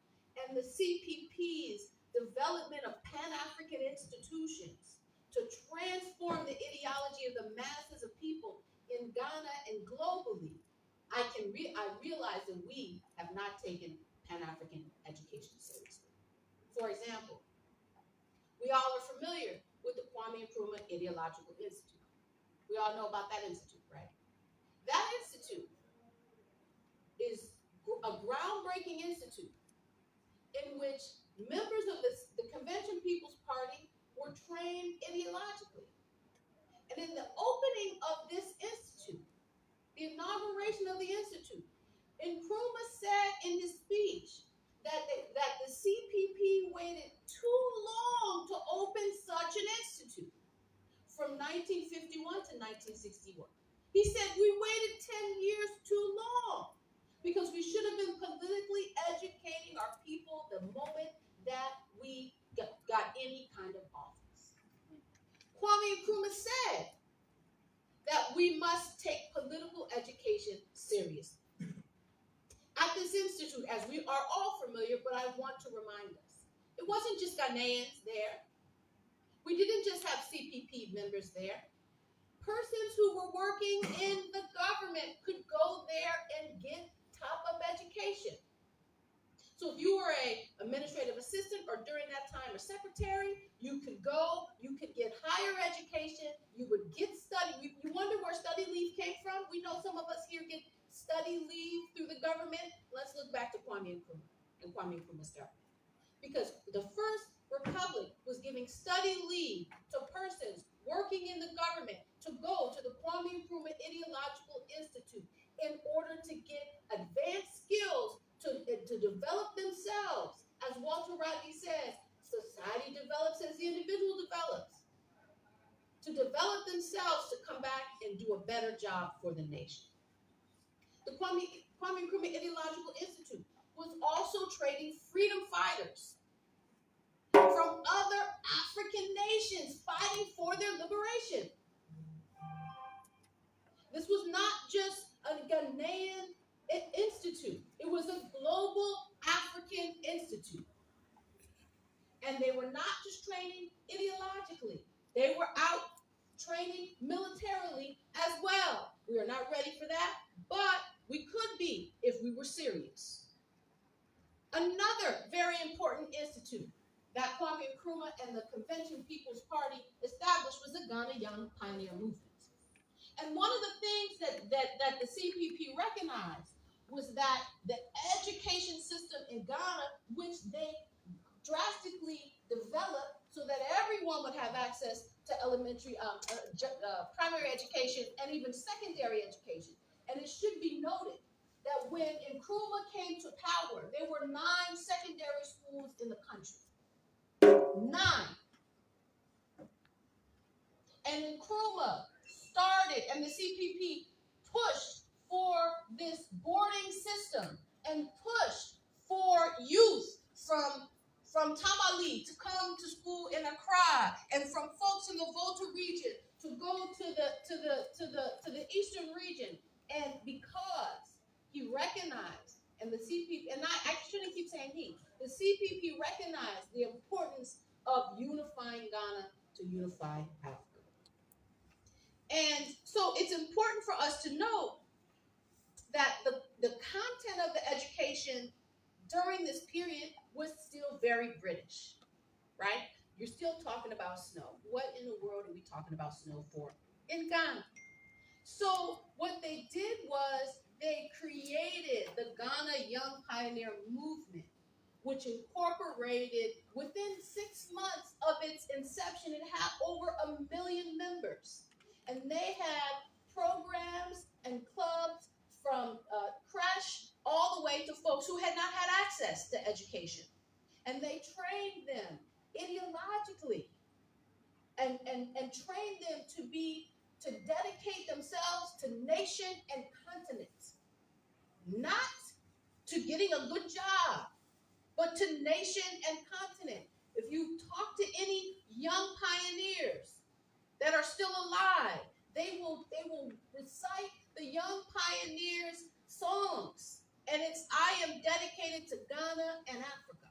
and the CPP's development of Pan-African institutions to transform the ideology of the masses of people in Ghana and globally, I realize that we have not taken Pan-African education seriously. For example, we all are familiar with the Kwame Nkrumah Ideological Institute. We all know about that institute, right? That institute is a groundbreaking institute in which members of the Convention People's Party were trained ideologically. And in the opening of this institute, the inauguration of the institute, Nkrumah said in his speech that the CPP waited too long to open such an institute from 1951 to 1961. He said we waited 10 years too long because we should have been politically educating our people the moment that we got any kind of office. Kwame Nkrumah said that we must take political education seriously. At this institute, as we are all familiar, but I want to remind us, it wasn't just Ghanaians there. We didn't just have CPP members there. Persons who were working in the government could go there and get top-up education. So if you were an administrative assistant or during that time a secretary, you could go, you could get higher education, you would get study. You wonder where study leave came from? We know some of us here get study leave through the government. Let's look back to Kwame Nkrumah and Kwame Nkrumah's government. Because the first republic was giving study leave to persons working in the government to go to the Kwame Nkrumah Ideological Institute in order to get advanced skills to develop themselves. As Walter Rodney says, society develops as the individual develops. To develop themselves to come back and do a better job for the nation. The Kwame Nkrumah Ideological Institute was also trading freedom fighters from other African nations fighting for their liberation. This was not just a Ghanaian institute. It was a global African institute. And they were not just training ideologically. They were out training militarily as well. We are not ready for that, but we could be if we were serious. Another very important institute that Kwame Nkrumah and the Convention People's Party established was the Ghana Young Pioneer Movement. And one of the things that the CPP recognized was that the education system in Ghana, which they drastically developed so that everyone would have access to elementary, primary education and even secondary education. And it should be noted that when Nkrumah came to power, there were 9 secondary schools in the country. 9. And Nkrumah started, and the CPP pushed for this boarding system and pushed for youth from Tamale to come to school in Accra, and from folks in the Volta region to go to the eastern region. And because he recognized, and the CPP, and I shouldn't keep saying he, the CPP recognized the importance of unifying Ghana to unify Africa. And so it's important for us to know that the content of the education during this period was still very British, right? You're still talking about snow. What in the world are we talking about snow for in Ghana? So what they did was they created the Ghana Young Pioneer Movement, which incorporated within 6 months of its inception, it had over 1 million members. And they had programs and clubs from creche all the way to folks who had not had access to education. And they trained them ideologically and trained them to dedicate themselves to nation and continent, not to getting a good job, but to nation and continent. If you talk to any young pioneers that are still alive, they will recite the Young Pioneers songs, and it's "I am dedicated to Ghana and Africa."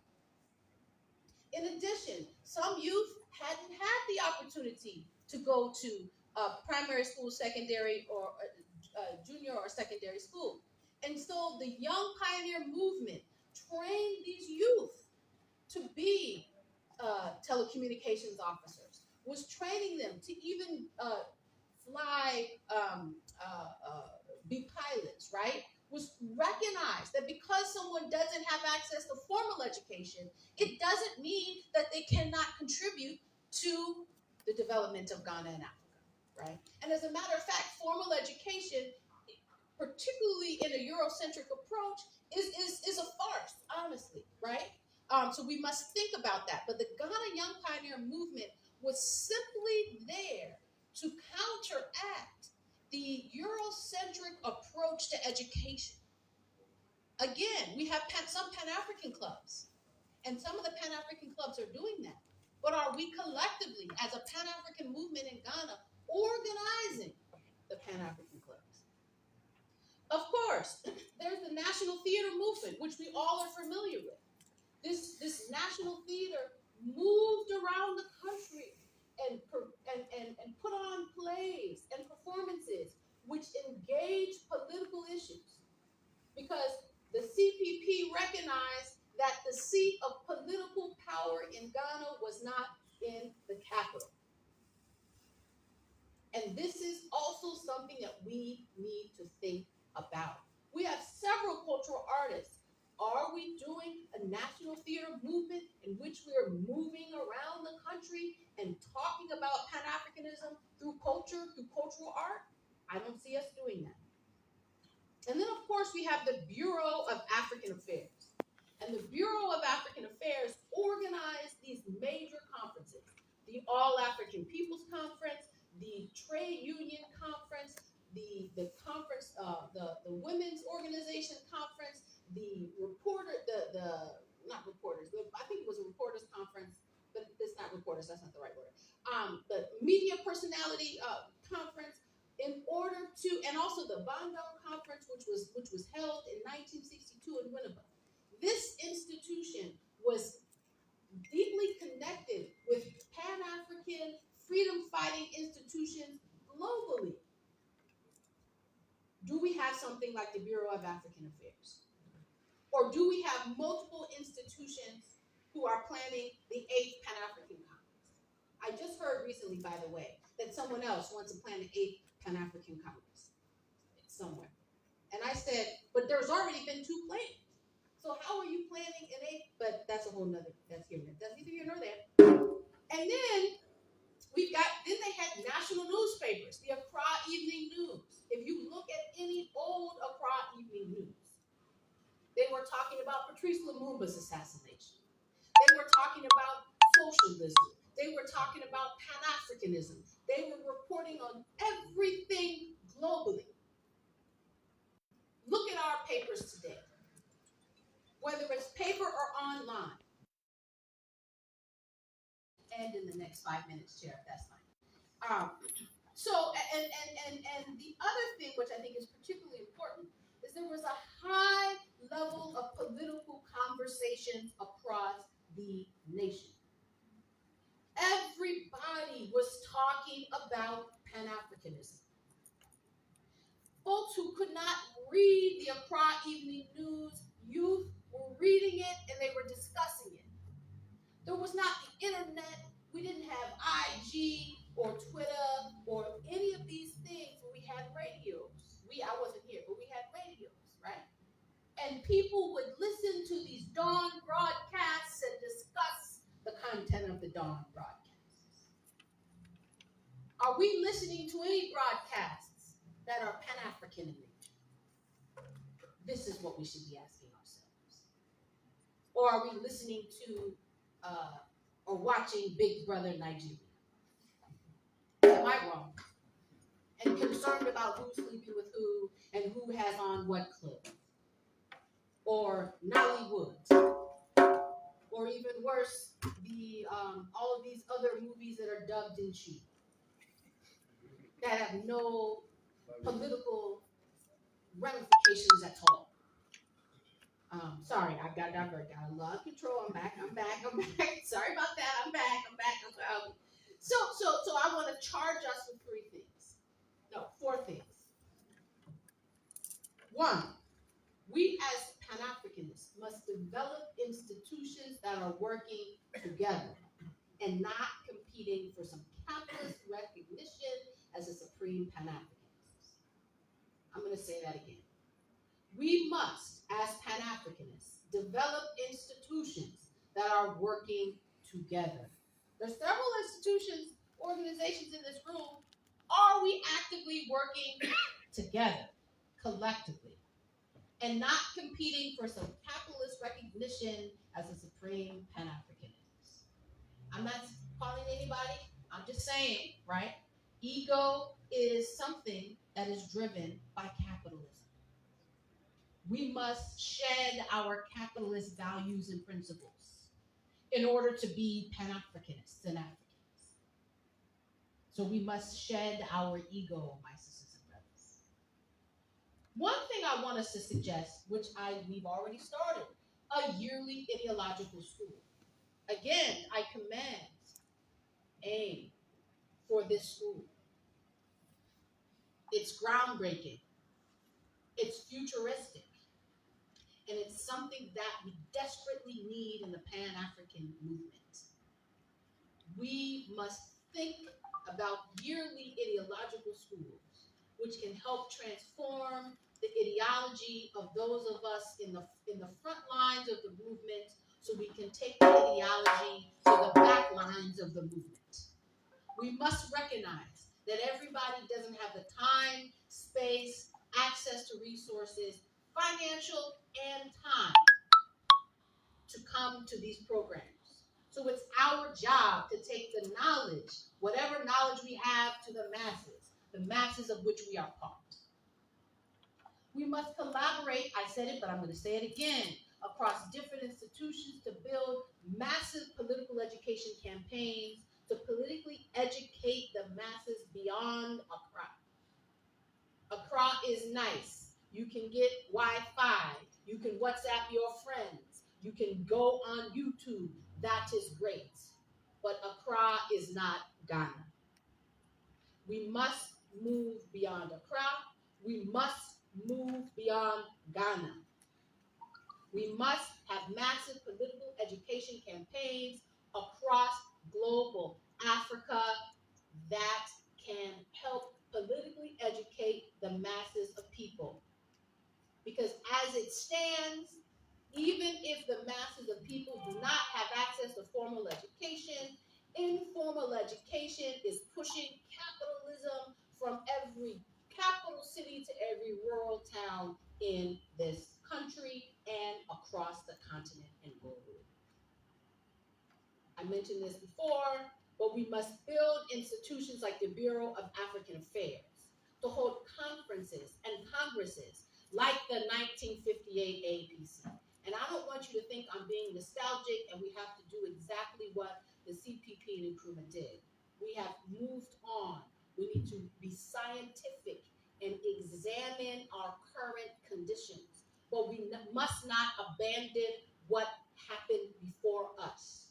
In addition, some youth hadn't had the opportunity to go to primary school, secondary, or junior or secondary school. And so the Young Pioneer Movement trained these youth to be telecommunications officers, was training them to even fly, be pilots, right? Was recognized that because someone doesn't have access to formal education, it doesn't mean that they cannot contribute to the development of Ghana and Africa, right? And as a matter of fact, formal education, particularly in a Eurocentric approach, is a farce, honestly, right? So we must think about that. But the Ghana Young Pioneer Movement was simply there to counteract the Eurocentric approach to education. Again, we have some Pan-African clubs, and some of the Pan-African clubs are doing that. But are we collectively, as a Pan-African movement in Ghana, organizing the Pan-African clubs? Of course, there's the National Theater movement, which we all are familiar with. This national theater moved around the country and put on plays and performances which engaged political issues, because the CPP recognized that the seat of political power in Ghana was not in the capital. And this is also something that we need to think about. We have several cultural artists. Are we doing a national theater movement in which we are moving around the country and talking about Pan-Africanism through culture, through cultural art? I don't see us doing that. And then, of course, we have the Bureau of African Affairs. And the Bureau of African Affairs organized these major conferences: the All-African Peoples Conference, the Trade Union Conference, the conference, the Women's Organization Conference, the reporter, not reporters, I think it was a reporters conference, but it's not reporters, that's not the right word. The media personality conference, in order to, and also the Bandung conference, which was held in 1962 in Winnipeg. This institution was deeply connected with Pan-African freedom-fighting institutions globally. Do we have something like the Bureau of African Affairs? Or do we have multiple institutions who are planning the 8th Pan-African Congress? I just heard recently, by the way, that someone else wants to plan the 8th Pan-African Congress somewhere. And I said, but there's already been 2 planned. So how are you planning an 8th? But that's a whole nother, that's neither here nor there. And then then they had national newspapers, the Accra Evening News. If you look at any old Accra Evening News, they were talking about Patrice Lumumba's assassination. They were talking about socialism. They were talking about Pan-Africanism. They were reporting on everything globally. Look at our papers today, whether it's paper or online. And in the next 5 minutes, Chair, if that's fine. And the other thing, which I think is particularly important, is there was a high level of political conversations across the nation. Everybody was talking about Pan-Africanism. Folks who could not read the Accra Evening News, youth were reading it and they were discussing it. There was not the internet. We didn't have IG or Twitter or any of these things, but we had radios. I wasn't here, but we had radios, right? And people would listen to these dawn broadcasts and discuss the content of the dawn broadcasts. Are we listening to any broadcasts that are Pan-African in nature? This is what we should be asking ourselves. Or are we listening to or watching Big Brother Nigeria? Am I wrong? And concerned about who's sleeping with who and who has on what clip? Or Nollywood? Or even worse, all of these other movies that are dubbed in Chi that have no political ramifications at all. Sorry, I got diverted. Got a lot of control. I'm back. Sorry about that. I'm back. So I want to charge us with 4 things. 1, we as Pan-Africanists must develop institutions that are working together and not competing for some capitalist recognition as a supreme Pan-Africanist. I'm going to say that again. We must, as Pan-Africanists, develop institutions that are working together. There's several institutions, organizations in this room. Are we actively working together, collectively, and not competing for some capitalist recognition as a supreme Pan-Africanist? I'm not calling anybody. I'm just saying, right? Ego is something that is driven by capitalism. We must shed our capitalist values and principles in order to be Pan-Africanists and Africans. So we must shed our ego, my sisters and brothers. One thing I want us to suggest, which we've already started, a yearly ideological school. Again, I commend AIM for this school. It's groundbreaking. It's futuristic. And it's something that we desperately need in the Pan-African movement. We must think about yearly ideological schools, which can help transform the ideology of those of us in the front lines of the movement, so we can take the ideology to the back lines of the movement. We must recognize that everybody doesn't have the time, space, access to resources, financial and time, to come to these programs. So it's our job to take the knowledge, whatever knowledge we have, to the masses of which we are part. We must collaborate, I said it, but I'm going to say it again, across different institutions to build massive political education campaigns to politically educate the masses beyond Accra. Accra is nice. You can get Wi-Fi. You can WhatsApp your friends. You can go on YouTube. That is great. But Accra is not Ghana. We must move beyond Accra. We must move beyond Ghana. We must have massive political education campaigns across global Africa that can help politically educate the masses of people. Because as it stands, even if the masses of people do not have access to formal education, informal education is pushing capitalism from every capital city to every rural town in this country and across the continent and globally. I mentioned this before, but we must build institutions like the Bureau of African Affairs to hold conferences and congresses like the 1958 APC. And I don't want you to think I'm being nostalgic and we have to do exactly what the CPP and Nkrumah did. We have moved on. We need to be scientific and examine our current conditions. But we must not abandon what happened before us.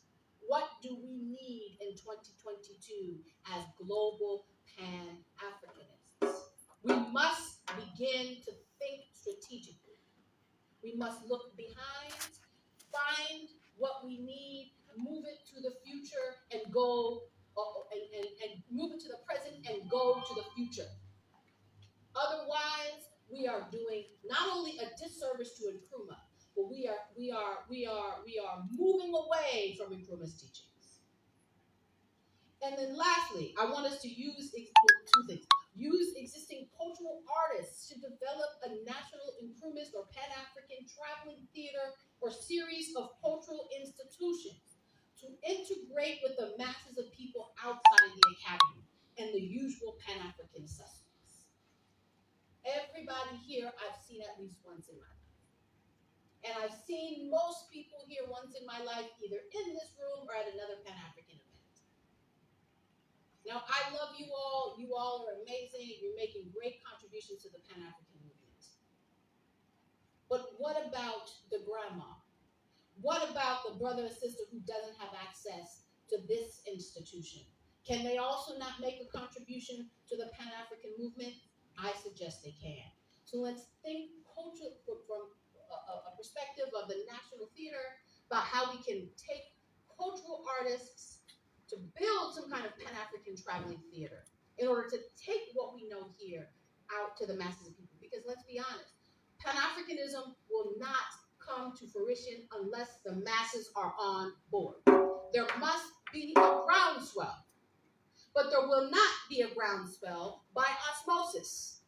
What do we need in 2022 as global Pan-Africanists? We must begin to think strategically. We must look behind, find what we need, move it to the future, and go, and move it to the present and go to the future. Otherwise, we are doing not only a disservice to Nkrumah, but we are moving away from Nkrumah's teachings. And then lastly, I want us to use two things. Use existing cultural artists to develop a national Nkrumahist or Pan-African traveling theater or series of cultural institutions to integrate with the masses of people outside of the academy and the usual Pan-African suspects. Everybody here I've seen at least once in my life. And I've seen most people here once in my life, either in this room or at another Pan-African event. Now, I love you all. You all are amazing. You're making great contributions to the Pan-African movement. But what about the grandma? What about the brother or sister who doesn't have access to this institution? Can they also not make a contribution to the Pan-African movement? I suggest they can. So let's think culture from a perspective of the National Theater about how we can take cultural artists to build some kind of Pan-African traveling theater in order to take what we know here out to the masses of people. Because let's be honest, Pan-Africanism will not come to fruition unless the masses are on board. There must be a groundswell, but there will not be a groundswell by osmosis.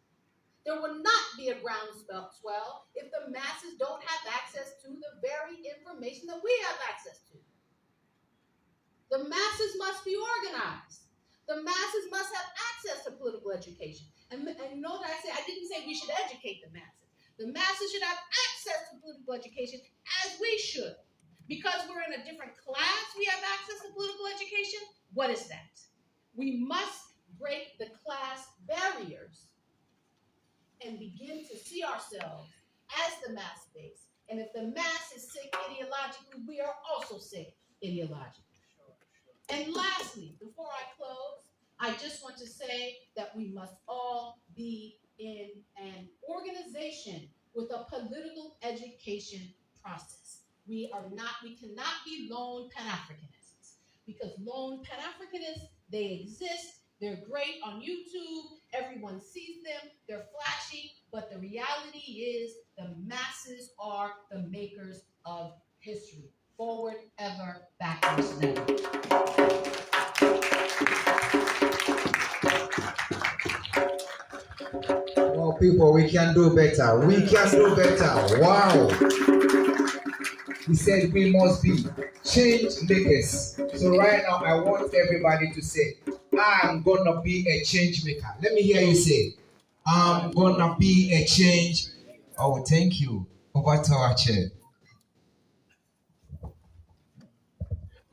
There will not be a groundswell if the masses don't have access to the very information that we have access to. The masses must be organized. The masses must have access to political education. And you know what I didn't say we should educate the masses. The masses should have access to political education as we should. Because we're in a different class, we have access to political education. What is that? We must break the class barriers and begin to see ourselves as the mass base. And if the mass is sick ideologically, we are also sick ideologically. And lastly, before I close, I just want to say that we must all be in an organization with a political education process. We cannot be lone Pan-Africanists, because lone Pan-Africanists, they exist, they're great on YouTube, everyone sees them, they're flashy, but the reality is the masses are the makers of history. Forward ever, backwards never. Well, people, we can do better. We can do better. Wow. He said we must be change makers. So right now, I want everybody to say, I'm gonna be a change maker. Let me hear you say, I'm gonna be a change Oh, thank you. Over to our chair.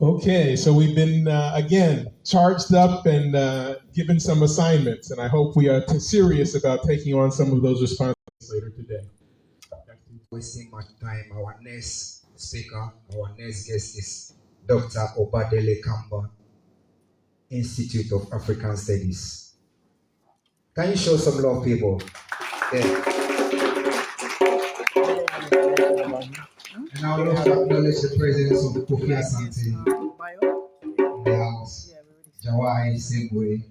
Okay, so we've been, again, charged up and given some assignments, and I hope we are serious about taking on some of those responsibilities later today. Wasting much time, our next speaker, our next guest is Dr. Obadele Kamba, Institute of African Studies. Can you show some love, people? Yeah. And I would love to acknowledge the presence of Kofi Asante in the house. Jawai, same way.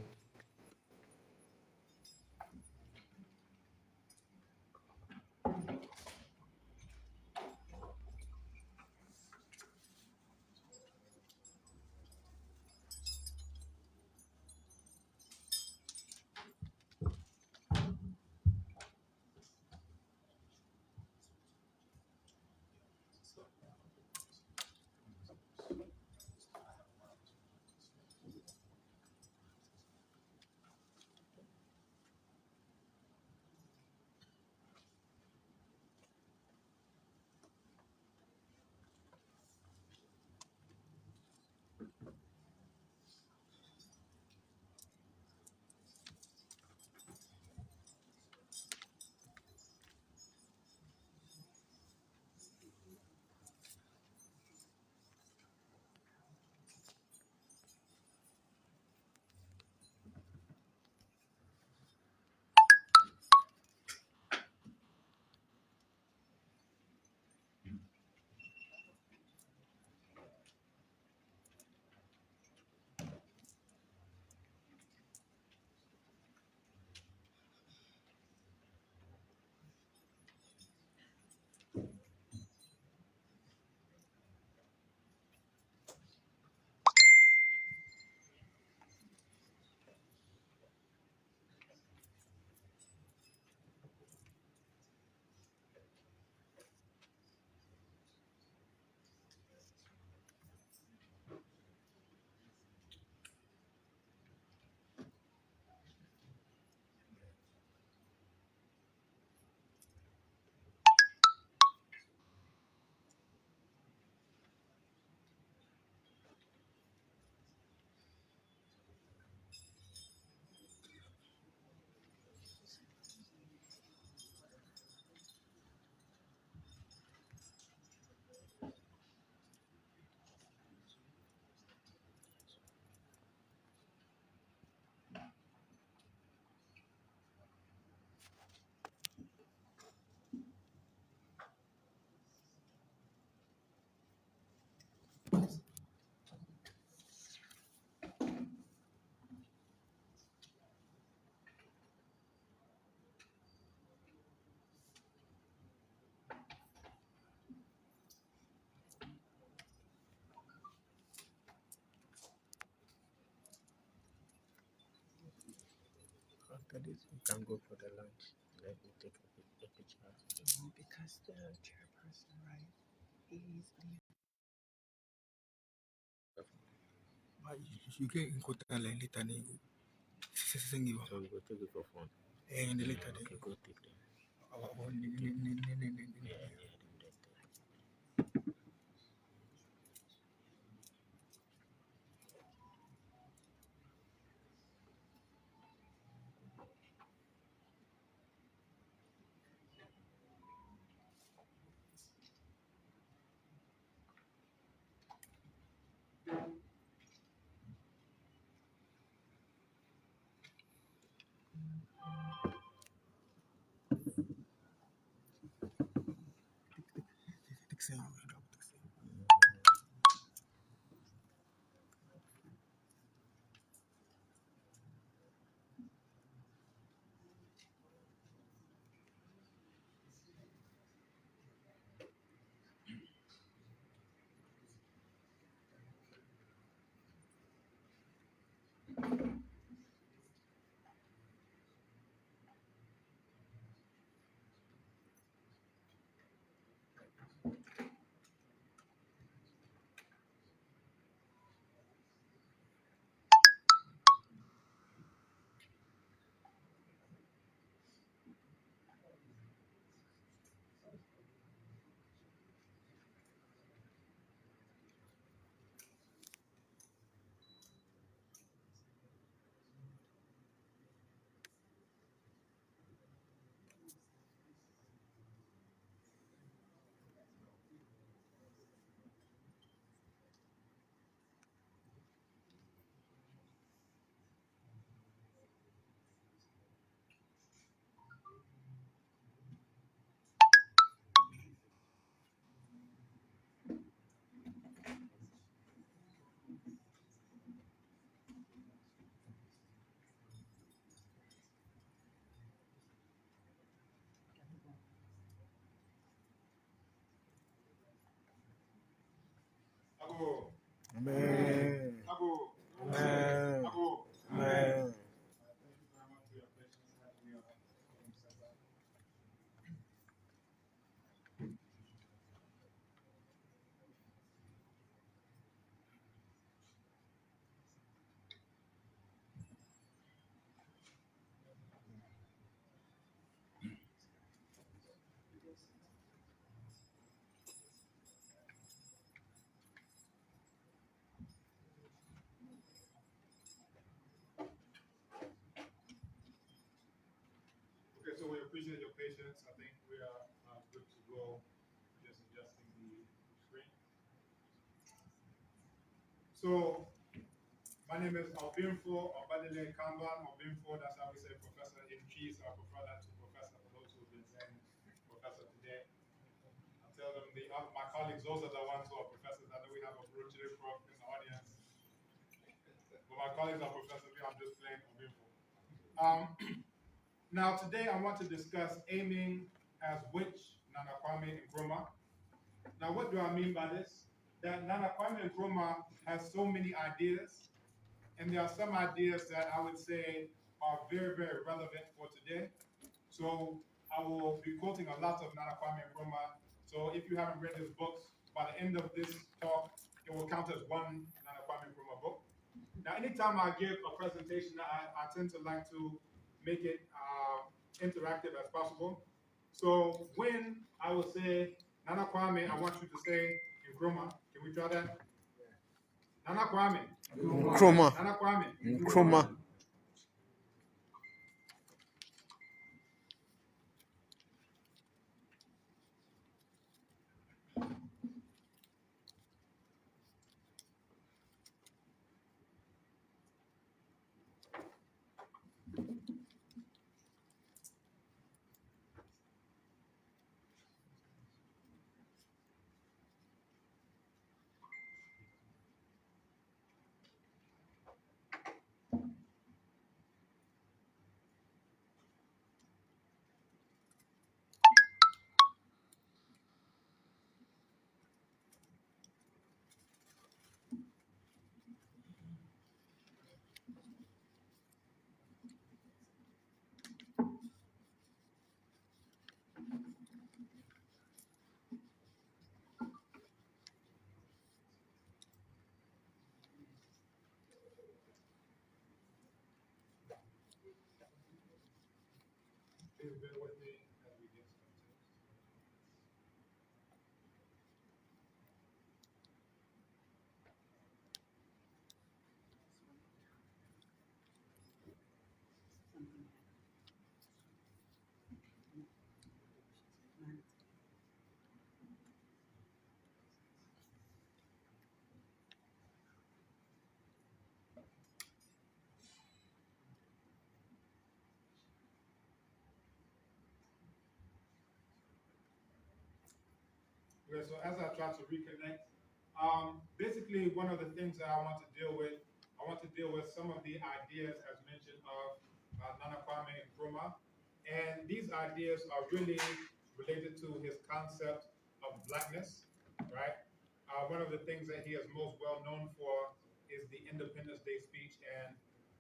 After this, we can go for the lunch. Let me take a picture. Because the chairperson, right? He's You can go to the later. So we go take it for fun. And the later. Okay, go take them. Amen. Amen. Amen. Thank you very much for your patience as we are getting set up. Okay, so we appreciate your patience. I think we are good to go. Just adjusting the screen. So, my name is Albinfo Obadele Kamban. Albinfo, that's how we say Professor in Chief. So I prefer that to Professor for those who've been saying Professor today. I'll tell them my colleagues, those are the ones who are professors. I know we have a Rotary Prof in the audience. But my colleagues are professors. I'm just plain Albinfo. Now, today I want to discuss aiming as which Nana Kwame Nkrumah. Now, what do I mean by this? That Nana Kwame Nkrumah has so many ideas, and there are some ideas that I would say are very, very relevant for today. So I will be quoting a lot of Nana Kwame Nkrumah. So if you haven't read his books, by the end of this talk, it will count as one Nana Kwame Nkrumah book. Now, anytime I give a presentation, I tend to like to make it interactive as possible. So when I will say Nana Kwame, I want you to say Nkrumah. Can we try that? Nana Kwame. Nkrumah. Nana Kwame. Nkrumah. Please bear with me as we get started. Okay, so as I try to reconnect, basically one of the things that I want to deal with some of the ideas as mentioned of Nana Kwame Nkrumah. And these ideas are really related to his concept of blackness, right? One of the things that he is most well known for is the Independence Day speech. And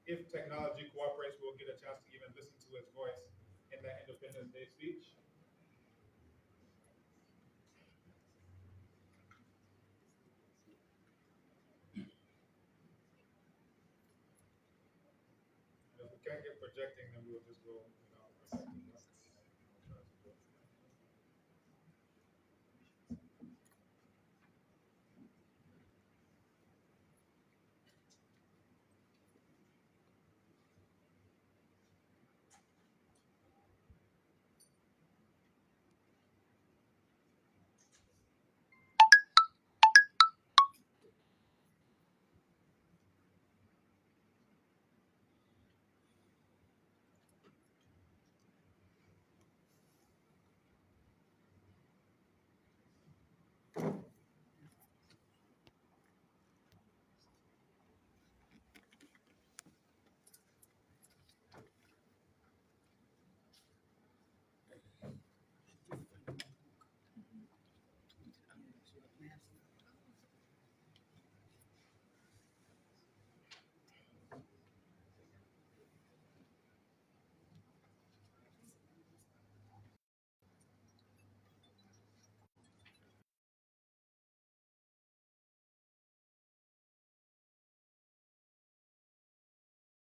if technology cooperates, we'll get a chance to even listen to his voice in that Independence Day speech. If we can't get projecting, then we'll just go.